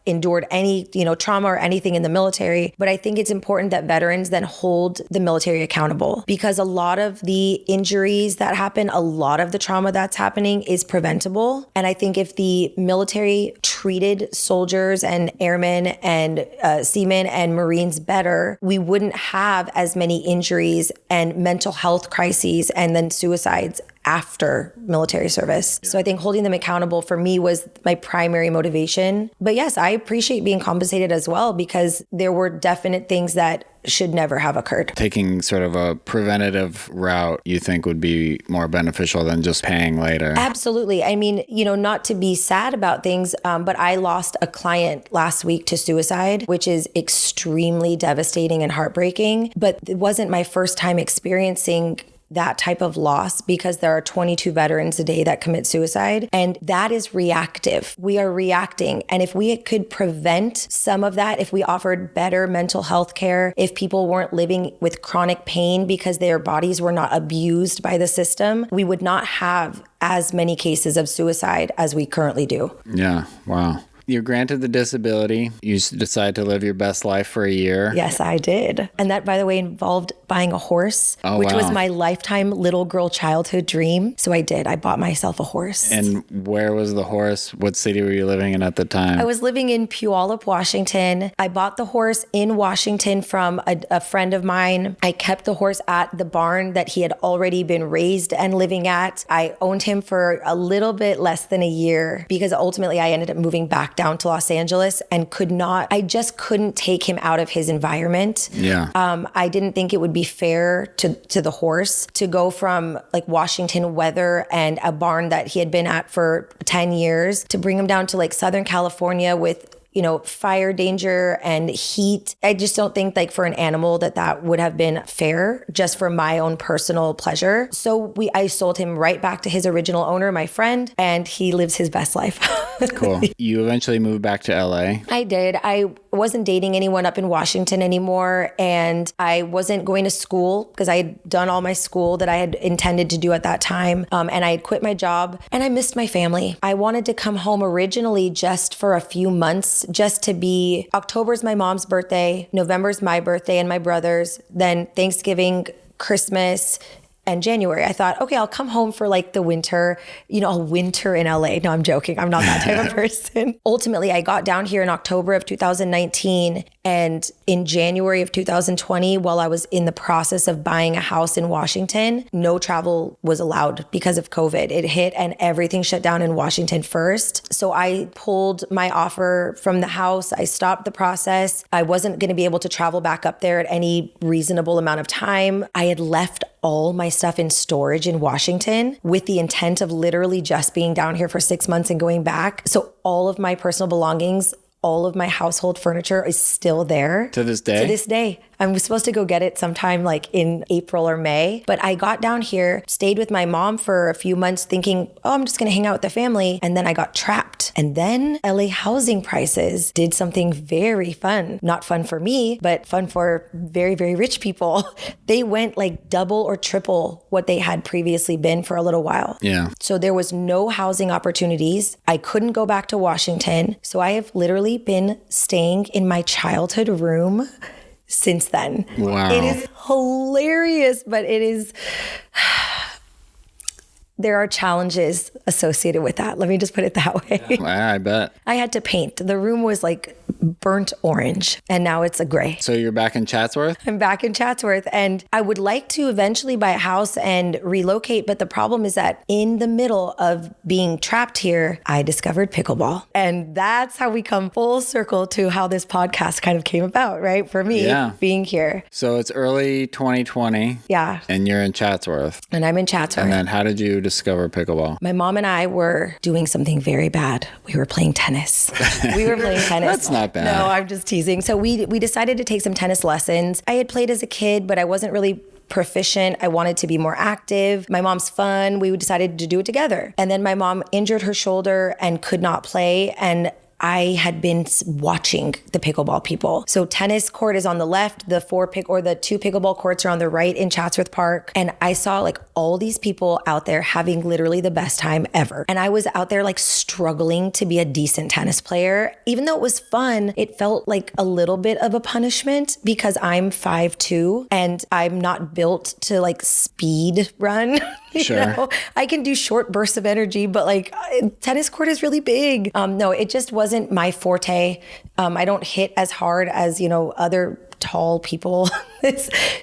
endured any, trauma or anything in the military. But I think it's important that veterans then hold the military accountable because a lot of the injuries that happen, a lot of the trauma that's happening is preventable. And I think if the military treated soldiers and airmen and seamen and Marines better, we wouldn't have as many injuries and mental health crises and then suicides after military service. So I think holding them accountable for me was my primary motivation. But yes, I appreciate being compensated as well because there were definite things that should never have occurred. Taking sort of a preventative route you think would be more beneficial than just paying later. Absolutely. I mean, not to be sad about things, but I lost a client last week to suicide, which is extremely devastating and heartbreaking. But it wasn't my first time experiencing that type of loss because there are 22 veterans a day that commit suicide. And that is reactive. We are reacting. And if we could prevent some of that, if we offered better mental health care, if people weren't living with chronic pain because their bodies were not abused by the system, we would not have as many cases of suicide as we currently do. Yeah. Wow. You're granted the disability. You decide to live your best life for a year. Yes, I did. And that, by the way, involved buying a horse, which was my lifetime little girl childhood dream. So I did. I bought myself a horse. And where was the horse? What city were you living in at the time? I was living in Puyallup, Washington. I bought the horse in Washington from a friend of mine. I kept the horse at the barn that he had already been raised and living at. I owned him for a little bit less than a year because ultimately I ended up moving back down to Los Angeles and I just couldn't take him out of his environment. Yeah. I didn't think it would be fair to the horse to go from like Washington weather and a barn that he had been at for 10 years to bring him down to like Southern California with fire danger and heat. I just don't think like for an animal that would have been fair just for my own personal pleasure. So I sold him right back to his original owner, my friend, and he lives his best life. Cool. You eventually moved back to LA? I did. I wasn't dating anyone up in Washington anymore, and I wasn't going to school because I had done all my school that I had intended to do at that time, and I had quit my job, and I missed my family. I wanted to come home originally just for a few months, just to be, October's my mom's birthday, November's my birthday and my brother's, then Thanksgiving, Christmas, and January. I thought, okay, I'll come home for like the winter, a winter in LA. No, I'm joking. I'm not that type of person. Ultimately, I got down here in October of 2019, and in January of 2020, while I was in the process of buying a house in Washington, no travel was allowed because of COVID. It hit and everything shut down in Washington first. So I pulled my offer from the house. I stopped the process. I wasn't going to be able to travel back up there at any reasonable amount of time. I had left all my stuff in storage in Washington with the intent of literally just being down here for 6 months and going back. So all of my personal belongings, all of my household furniture is still there. To this day? To this day. I'm supposed to go get it sometime like in April or May. But I got down here, stayed with my mom for a few months thinking, oh, I'm just going to hang out with the family. And then I got trapped. And then LA housing prices did something very fun. Not fun for me, but fun for very, very rich people. They went like double or triple what they had previously been for a little while. Yeah. So there was no housing opportunities. I couldn't go back to Washington. So I have literally been staying in my childhood room since then. Wow. It is hilarious, but it is... There are challenges associated with that. Let me just put it that way. Yeah, I bet. I had to paint. The room was like burnt orange and now it's a gray. So you're back in Chatsworth? I'm back in Chatsworth and I would like to eventually buy a house and relocate. But the problem is that in the middle of being trapped here, I discovered pickleball. And that's how we come full circle to how this podcast kind of came about, right? For me, being here. So it's early 2020. Yeah. And you're in Chatsworth. And I'm in Chatsworth. And then how did you discover pickleball? My mom and I were doing something very bad. We were playing tennis. That's not bad. No, I'm just teasing. So we decided to take some tennis lessons. I had played as a kid, but I wasn't really proficient. I wanted to be more active. My mom's fun. We decided to do it together. And then my mom injured her shoulder and could not play. And I had been watching the pickleball people. So tennis court is on the left, the two pickleball courts are on the right in Chatsworth Park. And I saw like all these people out there having literally the best time ever. And I was out there like struggling to be a decent tennis player. Even though it was fun, it felt like a little bit of a punishment because I'm 5'2" and I'm not built to like speed run. Sure. I can do short bursts of energy, but like tennis court is really big. No, it just wasn't my forte. I don't hit as hard as, other tall people.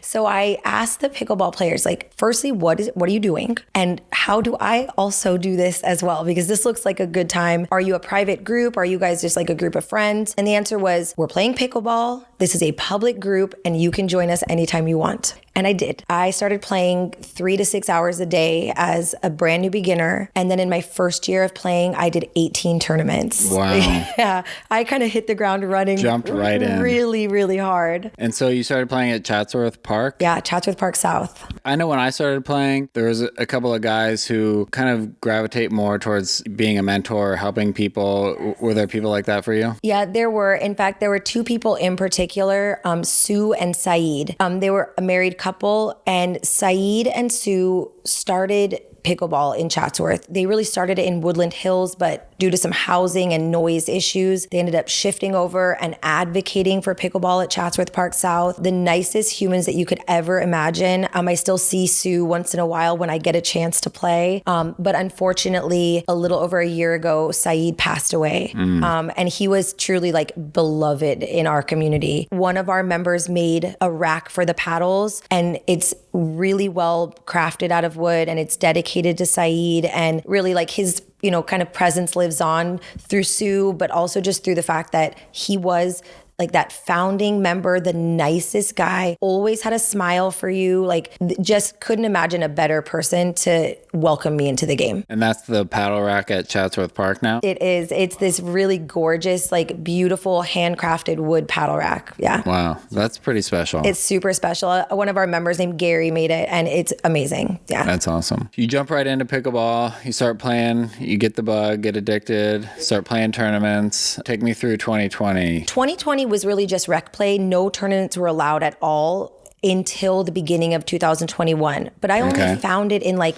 So I asked the pickleball players, like, firstly, what are you doing? And how do I also do this as well? Because this looks like a good time. Are you a private group? Are you guys just like a group of friends? And the answer was, we're playing pickleball. This is a public group and you can join us anytime you want. And I did. I started playing 3 to 6 hours a day as a brand new beginner. And then in my first year of playing, I did 18 tournaments. Wow. Yeah. I kind of hit the ground running. Jumped right in. Really, really hard. And so you started playing at Chatsworth Park? Yeah, Chatsworth Park South. I know when I started playing, there was a couple of guys who kind of gravitate more towards being a mentor, helping people. Were there people like that for you? Yeah, there were. In fact, there were two people in particular, Sue and Saeed. They were a married couple, and Saeed and Sue started pickleball in Chatsworth. They really started it in Woodland Hills, but due to some housing and noise issues, they ended up shifting over and advocating for pickleball at Chatsworth Park South. The nicest humans that you could ever imagine. I still see Sue once in a while when I get a chance to play. But unfortunately, a little over a year ago, Saeed passed away. And he was truly like beloved in our community. One of our members made a rack for the paddles, and it's really well crafted out of wood, and it's dedicated to Saeed, and really like his kind of presence lives on through Sue, but also just through the fact that he was like that founding member, the nicest guy, always had a smile for you. Like just couldn't imagine a better person to welcome me into the game. And that's the paddle rack at Chatsworth Park now? It is. It's this really gorgeous, like beautiful handcrafted wood paddle rack. Yeah. Wow. That's pretty special. It's super special. One of our members named Gary made it, and it's amazing. Yeah. That's awesome. You jump right into pickleball. You start playing, you get the bug, get addicted, start playing tournaments. Take me through 2020. 2020 was really just rec play. No tournaments were allowed at all until the beginning of 2021. But I only found it in I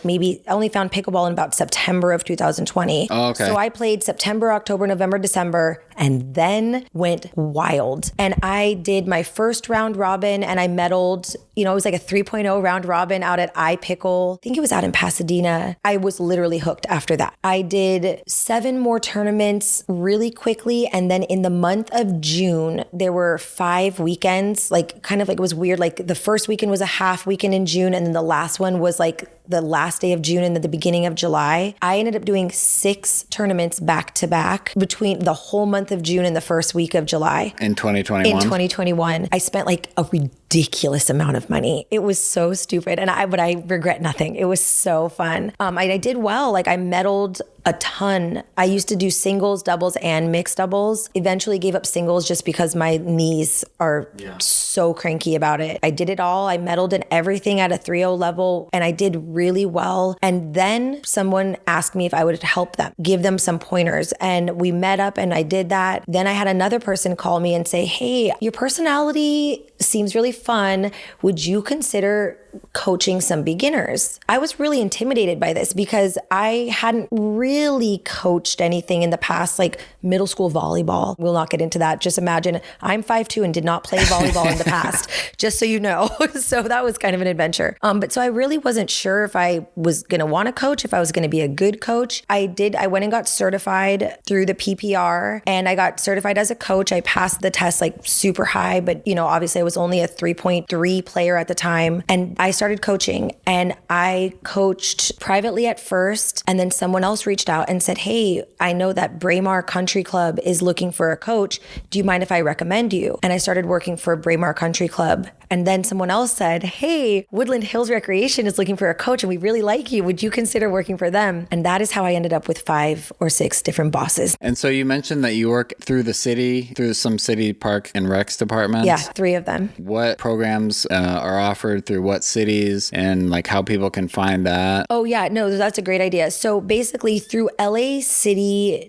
only found pickleball in about September of 2020. Oh, okay. So I played September, October, November, December, and then went wild. And I did my first round robin and I medaled, it was like a 3.0 round robin out at Pickeball. I think it was out in Pasadena. I was literally hooked after that. I did 7 more tournaments really quickly. And then in the month of June, there were 5 weekends, it was weird. Like the first weekend was a half weekend in June. And then the last one was like the last day of June and then the beginning of July. I ended up doing 6 tournaments back to back between the whole month of June and the first week of July. In 2021? In 2021. I spent like a ridiculous amount of money. It was so stupid. But I regret nothing. It was so fun. I did well. Like I medaled a ton. I used to do singles, doubles, and mixed doubles. Eventually gave up singles just because my knees are so cranky about it. I did it all. I medaled in everything at a 3.0 level and I did really well. And then someone asked me if I would help them, give them some pointers. And we met up and I did that. Then I had another person call me and say, hey, your personality seems really fun. Would you consider coaching some beginners? I was really intimidated by this because I hadn't really coached anything in the past, like middle school volleyball. We'll not get into that. Just imagine I'm 5'2" and did not play volleyball in the past, just so you know. So that was kind of an adventure. But so I really wasn't sure if I was going to want to coach, if I was going to be a good coach. I went and got certified through the PPR and I got certified as a coach. I passed the test like super high, but obviously I was only a 3.3 player at the time. And I started coaching and I coached privately at first. And then someone else reached out and said, hey, I know that Braemar Country Club is looking for a coach. Do you mind if I recommend you? And I started working for Braemar Country Club. And then someone else said, hey, Woodland Hills Recreation is looking for a coach and we really like you. Would you consider working for them? And that is how I ended up with 5 or 6 different bosses. And so you mentioned that you work through the city, through some city park and recs departments. Yeah, 3 of them. What programs are offered through what cities and like how people can find that? Oh yeah, no, that's a great idea. So basically through lacity.org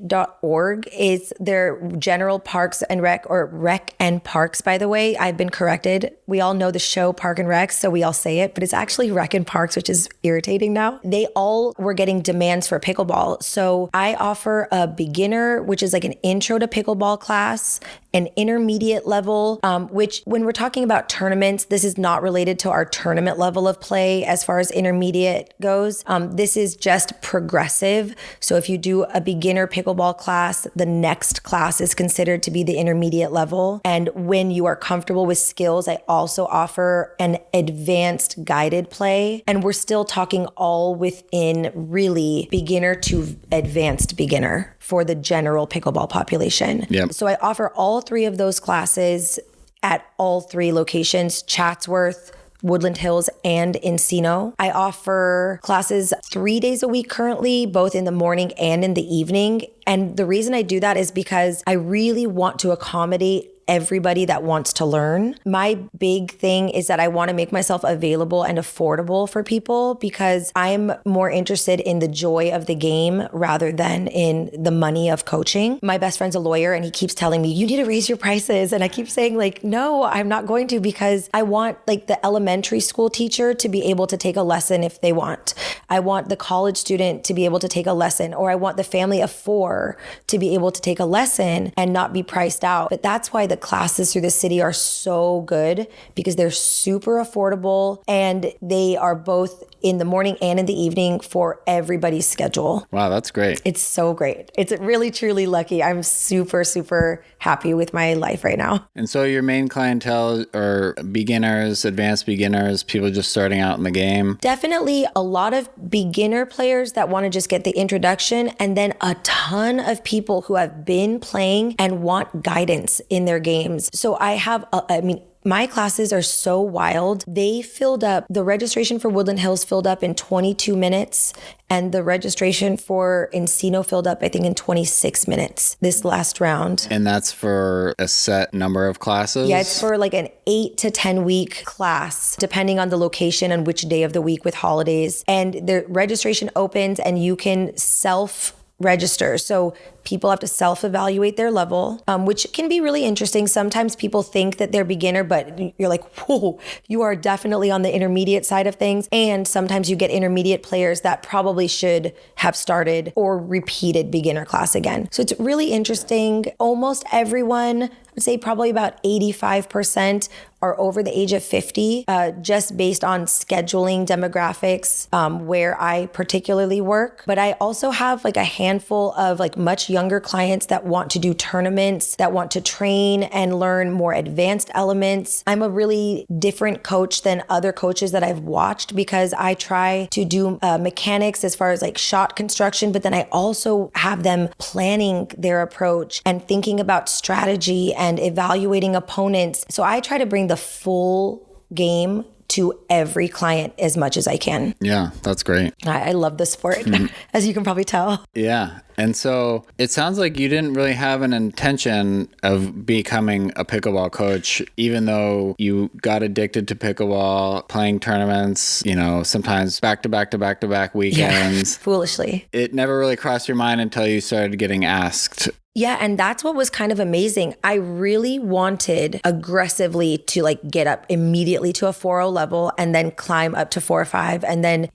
is their general parks and rec, or rec and parks, by the way. I've been corrected. We all know the show Park and Rec, so we all say it, but it's actually Rec and Parks, which is irritating now. They all were getting demands for pickleball. So I offer a beginner, which is like an intro to pickleball class, an intermediate level, which when we're talking about tournaments, this is not related to our tournament level of play as far as intermediate goes. This is just progressive. So if you do a beginner pickleball class, the next class is considered to be the intermediate level. And when you are comfortable with skills, I also offer an advanced guided play. And we're still talking all within really beginner to advanced beginner for the general pickleball population. Yep. So I offer all 3 of those classes at all 3 locations, Chatsworth, Woodland Hills, and Encino. I offer classes 3 days a week currently, both in the morning and in the evening. And the reason I do that is because I really want to accommodate everybody that wants to learn. My big thing is that I want to make myself available and affordable for people because I'm more interested in the joy of the game rather than in the money of coaching. My best friend's a lawyer and he keeps telling me, you need to raise your prices. And I keep saying like, no, I'm not going to, because I want like the elementary school teacher to be able to take a lesson if they want. I want the college student to be able to take a lesson, or I want the family of 4 to be able to take a lesson and not be priced out. But that's why the classes through the city are so good, because they're super affordable and they are both in the morning and in the evening for everybody's schedule. Wow, that's great. It's so great. It's really, truly lucky. I'm super, super happy with my life right now. And so your main clientele are beginners, advanced beginners, people just starting out in the game? Definitely a lot of beginner players that want to just get the introduction, and then a ton of people who have been playing and want guidance in their games. So I have, my classes are so wild. They filled up, the registration for Woodland Hills filled up in 22 minutes, and the registration for Encino filled up, I think, in 26 minutes this last round. And that's for a set number of classes? Yeah, it's for like an 8 to 10 week class, depending on the location and which day of the week with holidays. And the registration opens and you can register. So people have to self-evaluate their level, which can be really interesting. Sometimes people think that they're beginner, but you're like, whoa, you are definitely on the intermediate side of things. And sometimes you get intermediate players that probably should have started or repeated beginner class again. So it's really interesting. Almost everyone, I would say probably about 85% are over the age of 50, just based on scheduling demographics, where I particularly work. But I also have like a handful of like much younger clients that want to do tournaments, that want to train and learn more advanced elements. I'm a really different coach than other coaches that I've watched because I try to do mechanics as far as like shot construction, but then I also have them planning their approach and thinking about strategy and evaluating opponents. So I try to bring the full game to every client as much as I can. Yeah, that's great. I love the sport, as you can probably tell. Yeah. And so it sounds like you didn't really have an intention of becoming a pickleball coach, even though you got addicted to pickleball, playing tournaments, sometimes back to back weekends. Yeah, foolishly. It never really crossed your mind until you started getting asked. Yeah, and that's what was kind of amazing. I really wanted aggressively to like get up immediately to a 4.0 level and then climb up to 4.5. And then,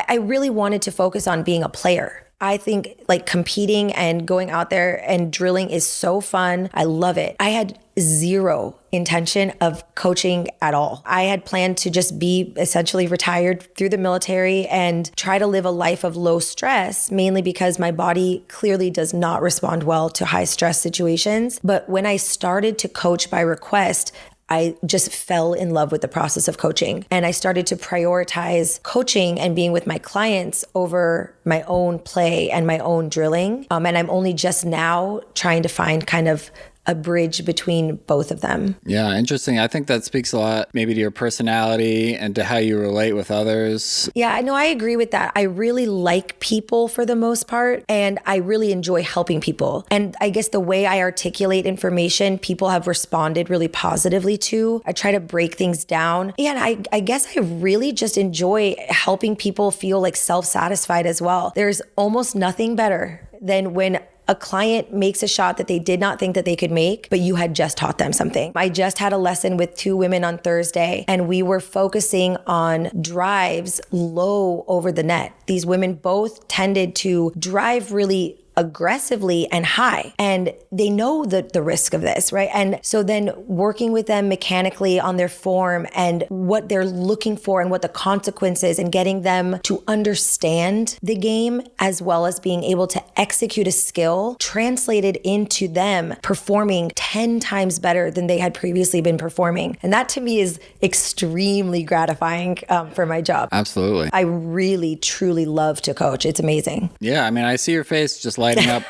I really wanted to focus on being a player. I think like competing and going out there and drilling is so fun. I love it. I had zero intention of coaching at all. I had planned to just be essentially retired through the military and try to live a life of low stress, mainly because my body clearly does not respond well to high stress situations. But when I started to coach by request, I just fell in love with the process of coaching. And I started to prioritize coaching and being with my clients over my own play and my own drilling. And I'm only just now trying to find kind of a bridge between both of them. Yeah, interesting. I think that speaks a lot maybe to your personality and to how you relate with others. Yeah, I know, I agree with that. I really like people for the most part, and I really enjoy helping people. And I guess the way I articulate information, people have responded really positively to. I try to break things down. And I guess I really just enjoy helping people feel like self-satisfied as well. There's almost nothing better than when a client makes a shot that they did not think that they could make, but you had just taught them something. I just had a lesson with 2 women on Thursday, and we were focusing on drives low over the net. These women both tended to drive really aggressively and high, and they know the risk of this, right? And so then working with them mechanically on their form and what they're looking for and what the consequences, and getting them to understand the game as well as being able to execute a skill translated into them performing 10 times better than they had previously been performing. And that to me is extremely gratifying for my job. Absolutely. I really, truly love to coach. It's amazing. Yeah, I mean, I see your face just lighting up,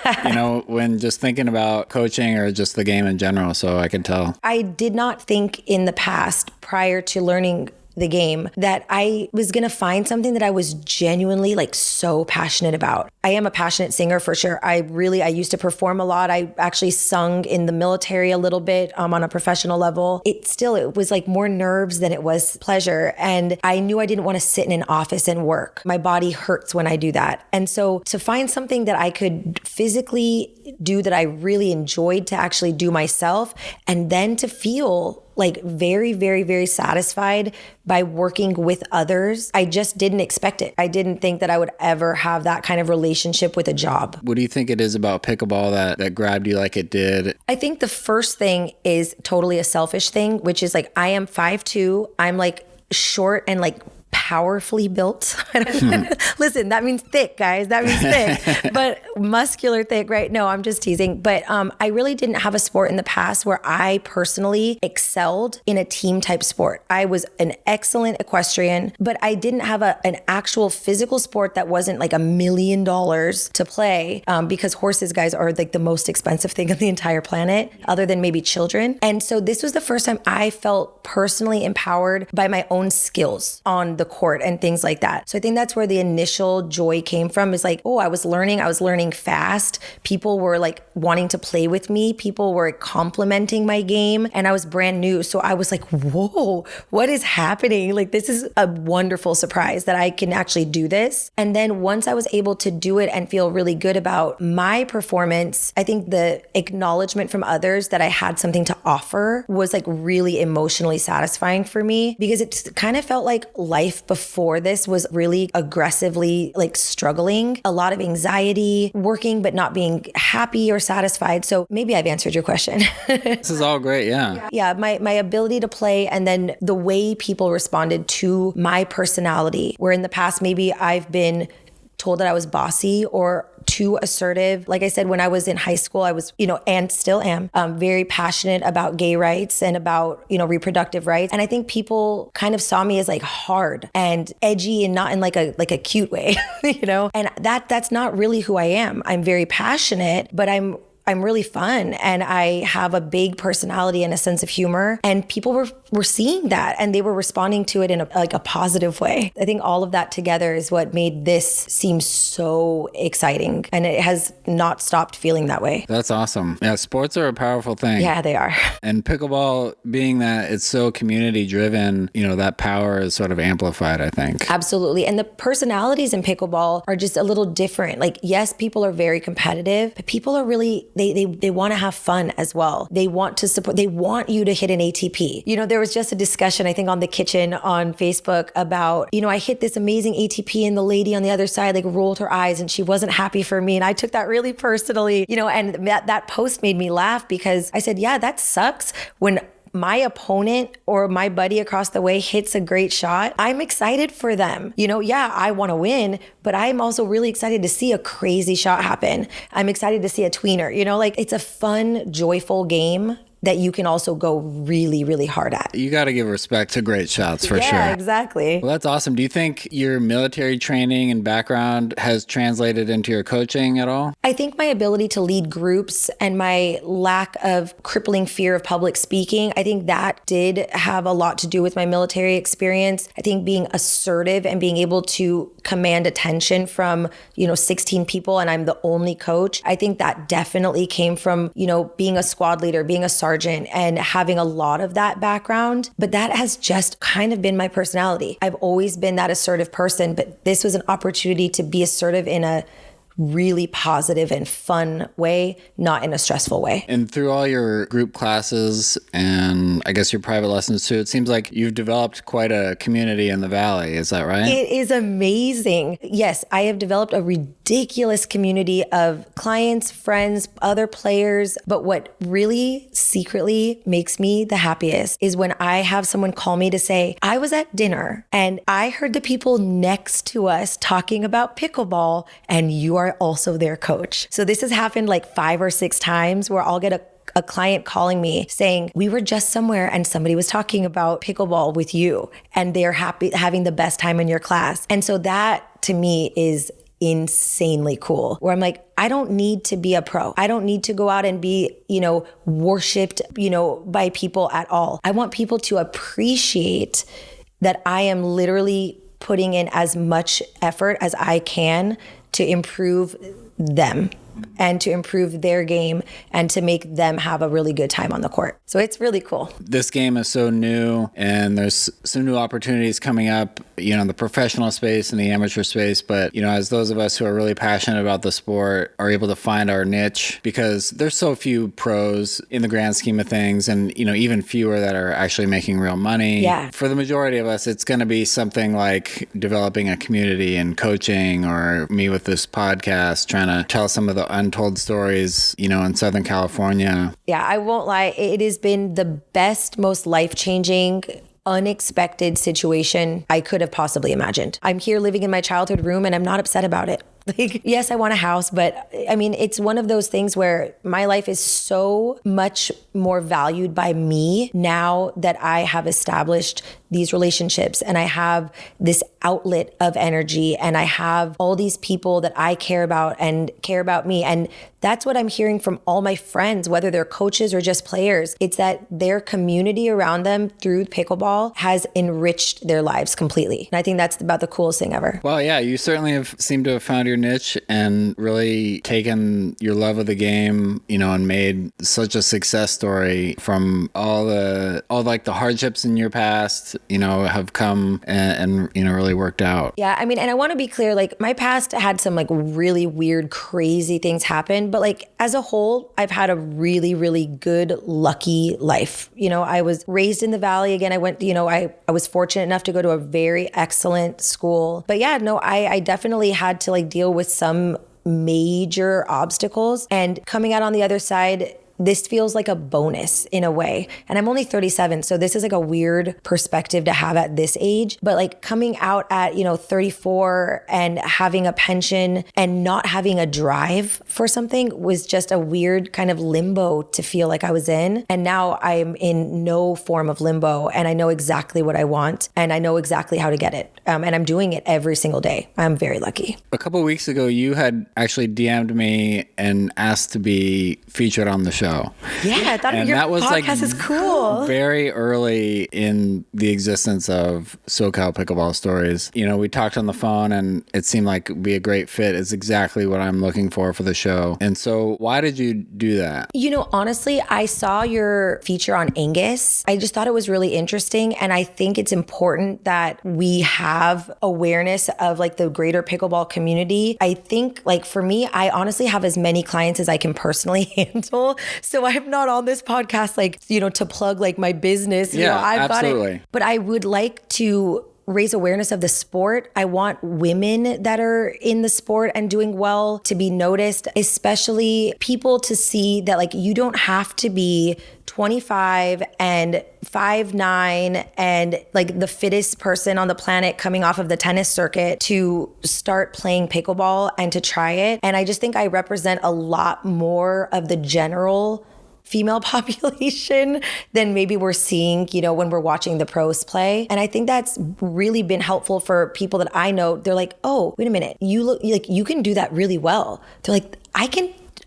when just thinking about coaching or just the game in general, so I can tell. I did not think in the past, prior to learning the game, that I was going to find something that I was genuinely like so passionate about. I am a passionate singer for sure. I used to perform a lot. I actually sung in the military a little bit on a professional level. It was like more nerves than it was pleasure. And I knew I didn't want to sit in an office and work. My body hurts when I do that. And so to find something that I could physically do that I really enjoyed to actually do myself, and then to feel like very, very, very satisfied by working with others. I just didn't expect it. I didn't think that I would ever have that kind of relationship with a job. What do you think it is about pickleball that grabbed you like it did? I think the first thing is totally a selfish thing, which is like, I am 5'2". I'm like short and like powerfully built. Listen, that means thick, guys. That means thick, but muscular thick, right? No, I'm just teasing. But I really didn't have a sport in the past where I personally excelled in a team type sport. I was an excellent equestrian, but I didn't have an actual physical sport that wasn't like $1 million to play, because horses, guys, are like the most expensive thing on the entire planet, other than maybe children. And so this was the first time I felt personally empowered by my own skills on the court and things like that. So I think that's where the initial joy came from, is like, oh, I was learning fast. People were like wanting to play with me. People were complimenting my game, and I was brand new. So I was like, whoa, what is happening? Like, this is a wonderful surprise that I can actually do this. And then once I was able to do it and feel really good about my performance, I think the acknowledgement from others that I had something to offer was like really emotionally satisfying for me, because it kind of felt like life before this was really aggressively like struggling, a lot of anxiety, working but not being happy or satisfied. So maybe I've answered your question. This is all great. Yeah. Yeah. My ability to play, and then the way people responded to my personality, where in the past, maybe I've been told that I was bossy or too assertive. Like I said, when I was in high school, I was, and still am, very passionate about gay rights and about, reproductive rights. And I think people kind of saw me as like hard and edgy, and not in like a cute way, and that's not really who I am. I'm very passionate, but I'm really fun, and I have a big personality and a sense of humor, and people were seeing that, and they were responding to it in a positive way. I think all of that together is what made this seem so exciting, and it has not stopped feeling that way. That's awesome. Yeah, sports are a powerful thing. Yeah, they are. And pickleball, being that it's so community driven, that power is sort of amplified, I think. Absolutely. And the personalities in pickleball are just a little different. Like, yes, people are very competitive, but people are really, they want to have fun as well. They want to support, they want you to hit an ATP. There was just a discussion, I think, on the kitchen on Facebook about, I hit this amazing ATP, and the lady on the other side like rolled her eyes and she wasn't happy for me. And I took that really personally, and that post made me laugh, because I said, yeah, that sucks when my opponent or my buddy across the way hits a great shot. I'm excited for them. Yeah, I want to win, but I'm also really excited to see a crazy shot happen. I'm excited to see a tweener, it's a fun, joyful game that you can also go really, really hard at. You got to give respect to great shots for sure. Yeah, exactly. Well, that's awesome. Do you think your military training and background has translated into your coaching at all? I think my ability to lead groups and my lack of crippling fear of public speaking, I think that did have a lot to do with my military experience. I think being assertive and being able to command attention from, 16 people, and I'm the only coach. I think that definitely came from, being a squad leader, being a sergeant, and having a lot of that background. But that has just kind of been my personality. I've always been that assertive person, but this was an opportunity to be assertive in a really positive and fun way, not in a stressful way. And through all your group classes and I guess your private lessons too, it seems like you've developed quite a community in the Valley. Is that right? It is amazing. Yes, I have developed a ridiculous community of clients, friends, other players. But what really secretly makes me the happiest is when I have someone call me to say, I was at dinner and I heard the people next to us talking about pickleball, and you are also their coach. So this has happened like 5 or 6 times where I'll get a client calling me saying, we were just somewhere and somebody was talking about pickleball with you, and they're happy having the best time in your class. And so that to me is insanely cool, where I'm like, I don't need to be a pro. I don't need to go out and be, worshipped, by people at all. I want people to appreciate that I am literally putting in as much effort as I can to improve them and to improve their game and to make them have a really good time on the court. So it's really cool. This game is so new, and there's some new opportunities coming up, in the professional space and the amateur space. But, as those of us who are really passionate about the sport are able to find our niche, because there's so few pros in the grand scheme of things, and, even fewer that are actually making real money. Yeah. For the majority of us, it's going to be something like developing a community and coaching, or me with this podcast, trying to tell some of the untold stories, in Southern California. Yeah, I won't lie. It has been the best, most life-changing, unexpected situation I could have possibly imagined. I'm here living in my childhood room and I'm not upset about it. Like, yes, I want a house, but I mean, it's one of those things where my life is so much more valued by me now that I have established these relationships and I have this outlet of energy and I have all these people that I care about and care about me. And that's what I'm hearing from all my friends, whether they're coaches or just players. It's that their community around them through pickleball has enriched their lives completely. And I think that's about the coolest thing ever. Well, yeah, you certainly have seemed to have found your niche and really taken your love of the game, and made such a success story from all the hardships in your past, have come and really worked out. Yeah, I mean, and I want to be clear, like my past had some like really weird, crazy things happen, but like as a whole, I've had a really, really good, lucky life. I was raised in the Valley. Again, I went, I was fortunate enough to go to a very excellent school. But yeah, no, I definitely had to like deal with some major obstacles, and coming out on the other side, this feels like a bonus in a way. And I'm only 37, so this is like a weird perspective to have at this age. But like coming out at, 34 and having a pension and not having a drive for something was just a weird kind of limbo to feel like I was in. And now I'm in no form of limbo, and I know exactly what I want, and I know exactly how to get it. And I'm doing it every single day. I'm very lucky. A couple of weeks ago, you had actually DM'd me and asked to be featured on the show. Yeah, I thought your podcast is cool. Very early in the existence of SoCal Pickleball Stories. We talked on the phone and it seemed like it would be a great fit. It's exactly what I'm looking for the show. And so why did you do that? Honestly, I saw your feature on Angus. I just thought it was really interesting. And I think it's important that we have awareness of like the greater pickleball community. I think like for me, I honestly have as many clients as I can personally handle. So I'm not on this podcast, like, to plug like my business. I've absolutely. Got it. But I would like to raise awareness of the sport. I want women that are in the sport and doing well to be noticed, especially people to see that like you don't have to be 25 and 5'9" and like the fittest person on the planet coming off of the tennis circuit to start playing pickleball and to try it. And I just think I represent a lot more of the general female population than maybe we're seeing, when we're watching the pros play. And I think that's really been helpful for people that I know. They're like, oh, wait a minute, you look like you can do that really well. They're like,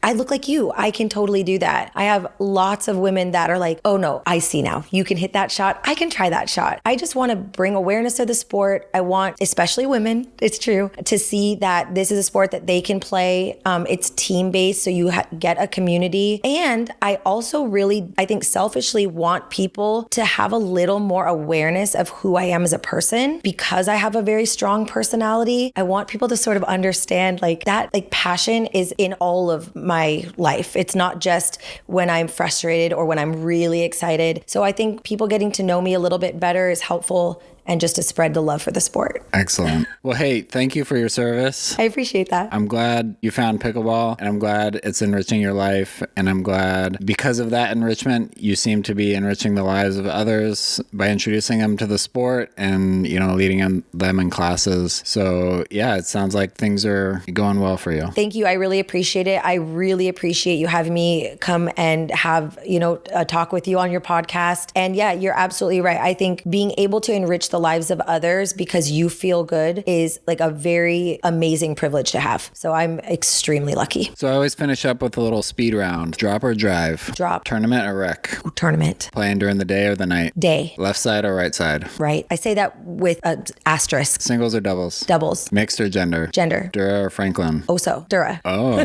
I look like you. I can totally do that. I have lots of women that are like, oh no, I see now. You can hit that shot. I can try that shot. I just want to bring awareness to the sport. I want, especially women, it's true, to see that this is a sport that they can play. It's team-based, so you get a community. And I also really, I think selfishly want people to have a little more awareness of who I am as a person. Because I have a very strong personality, I want people to sort of understand like that, like passion is in all of my life. It's not just when I'm frustrated or when I'm really excited. So I think people getting to know me a little bit better is helpful, and just to spread the love for the sport. Excellent. Well, hey, thank you for your service. I appreciate that. I'm glad you found pickleball, and I'm glad it's enriching your life. And I'm glad because of that enrichment, you seem to be enriching the lives of others by introducing them to the sport and, leading them in classes. So yeah, it sounds like things are going well for you. Thank you. I really appreciate it. I really appreciate you having me come and have, a talk with you on your podcast. And yeah, you're absolutely right. I think being able to enrich the lives of others because you feel good is like a very amazing privilege to have. So I'm extremely lucky. So I always finish up with a little speed round. Drop or drive? Drop. Tournament or rec? Ooh, tournament. Playing during the day or the night? Day. Left side or right side? Right. I say that with an asterisk. Singles or doubles? Doubles. Mixed or gender? Gender. Dura or Franklin? Oso. Dura. Oh.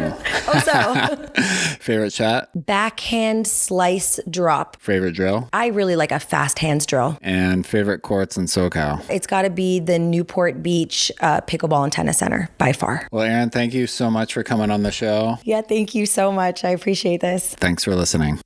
Oso. Favorite shot? Backhand slice drop. Favorite drill? I really like a fast hands drill. And favorite courts in SoCal? It's got to be the Newport Beach Pickleball and Tennis Center by far. Well, Erin, thank you so much for coming on the show. Yeah, thank you so much. I appreciate this. Thanks for listening.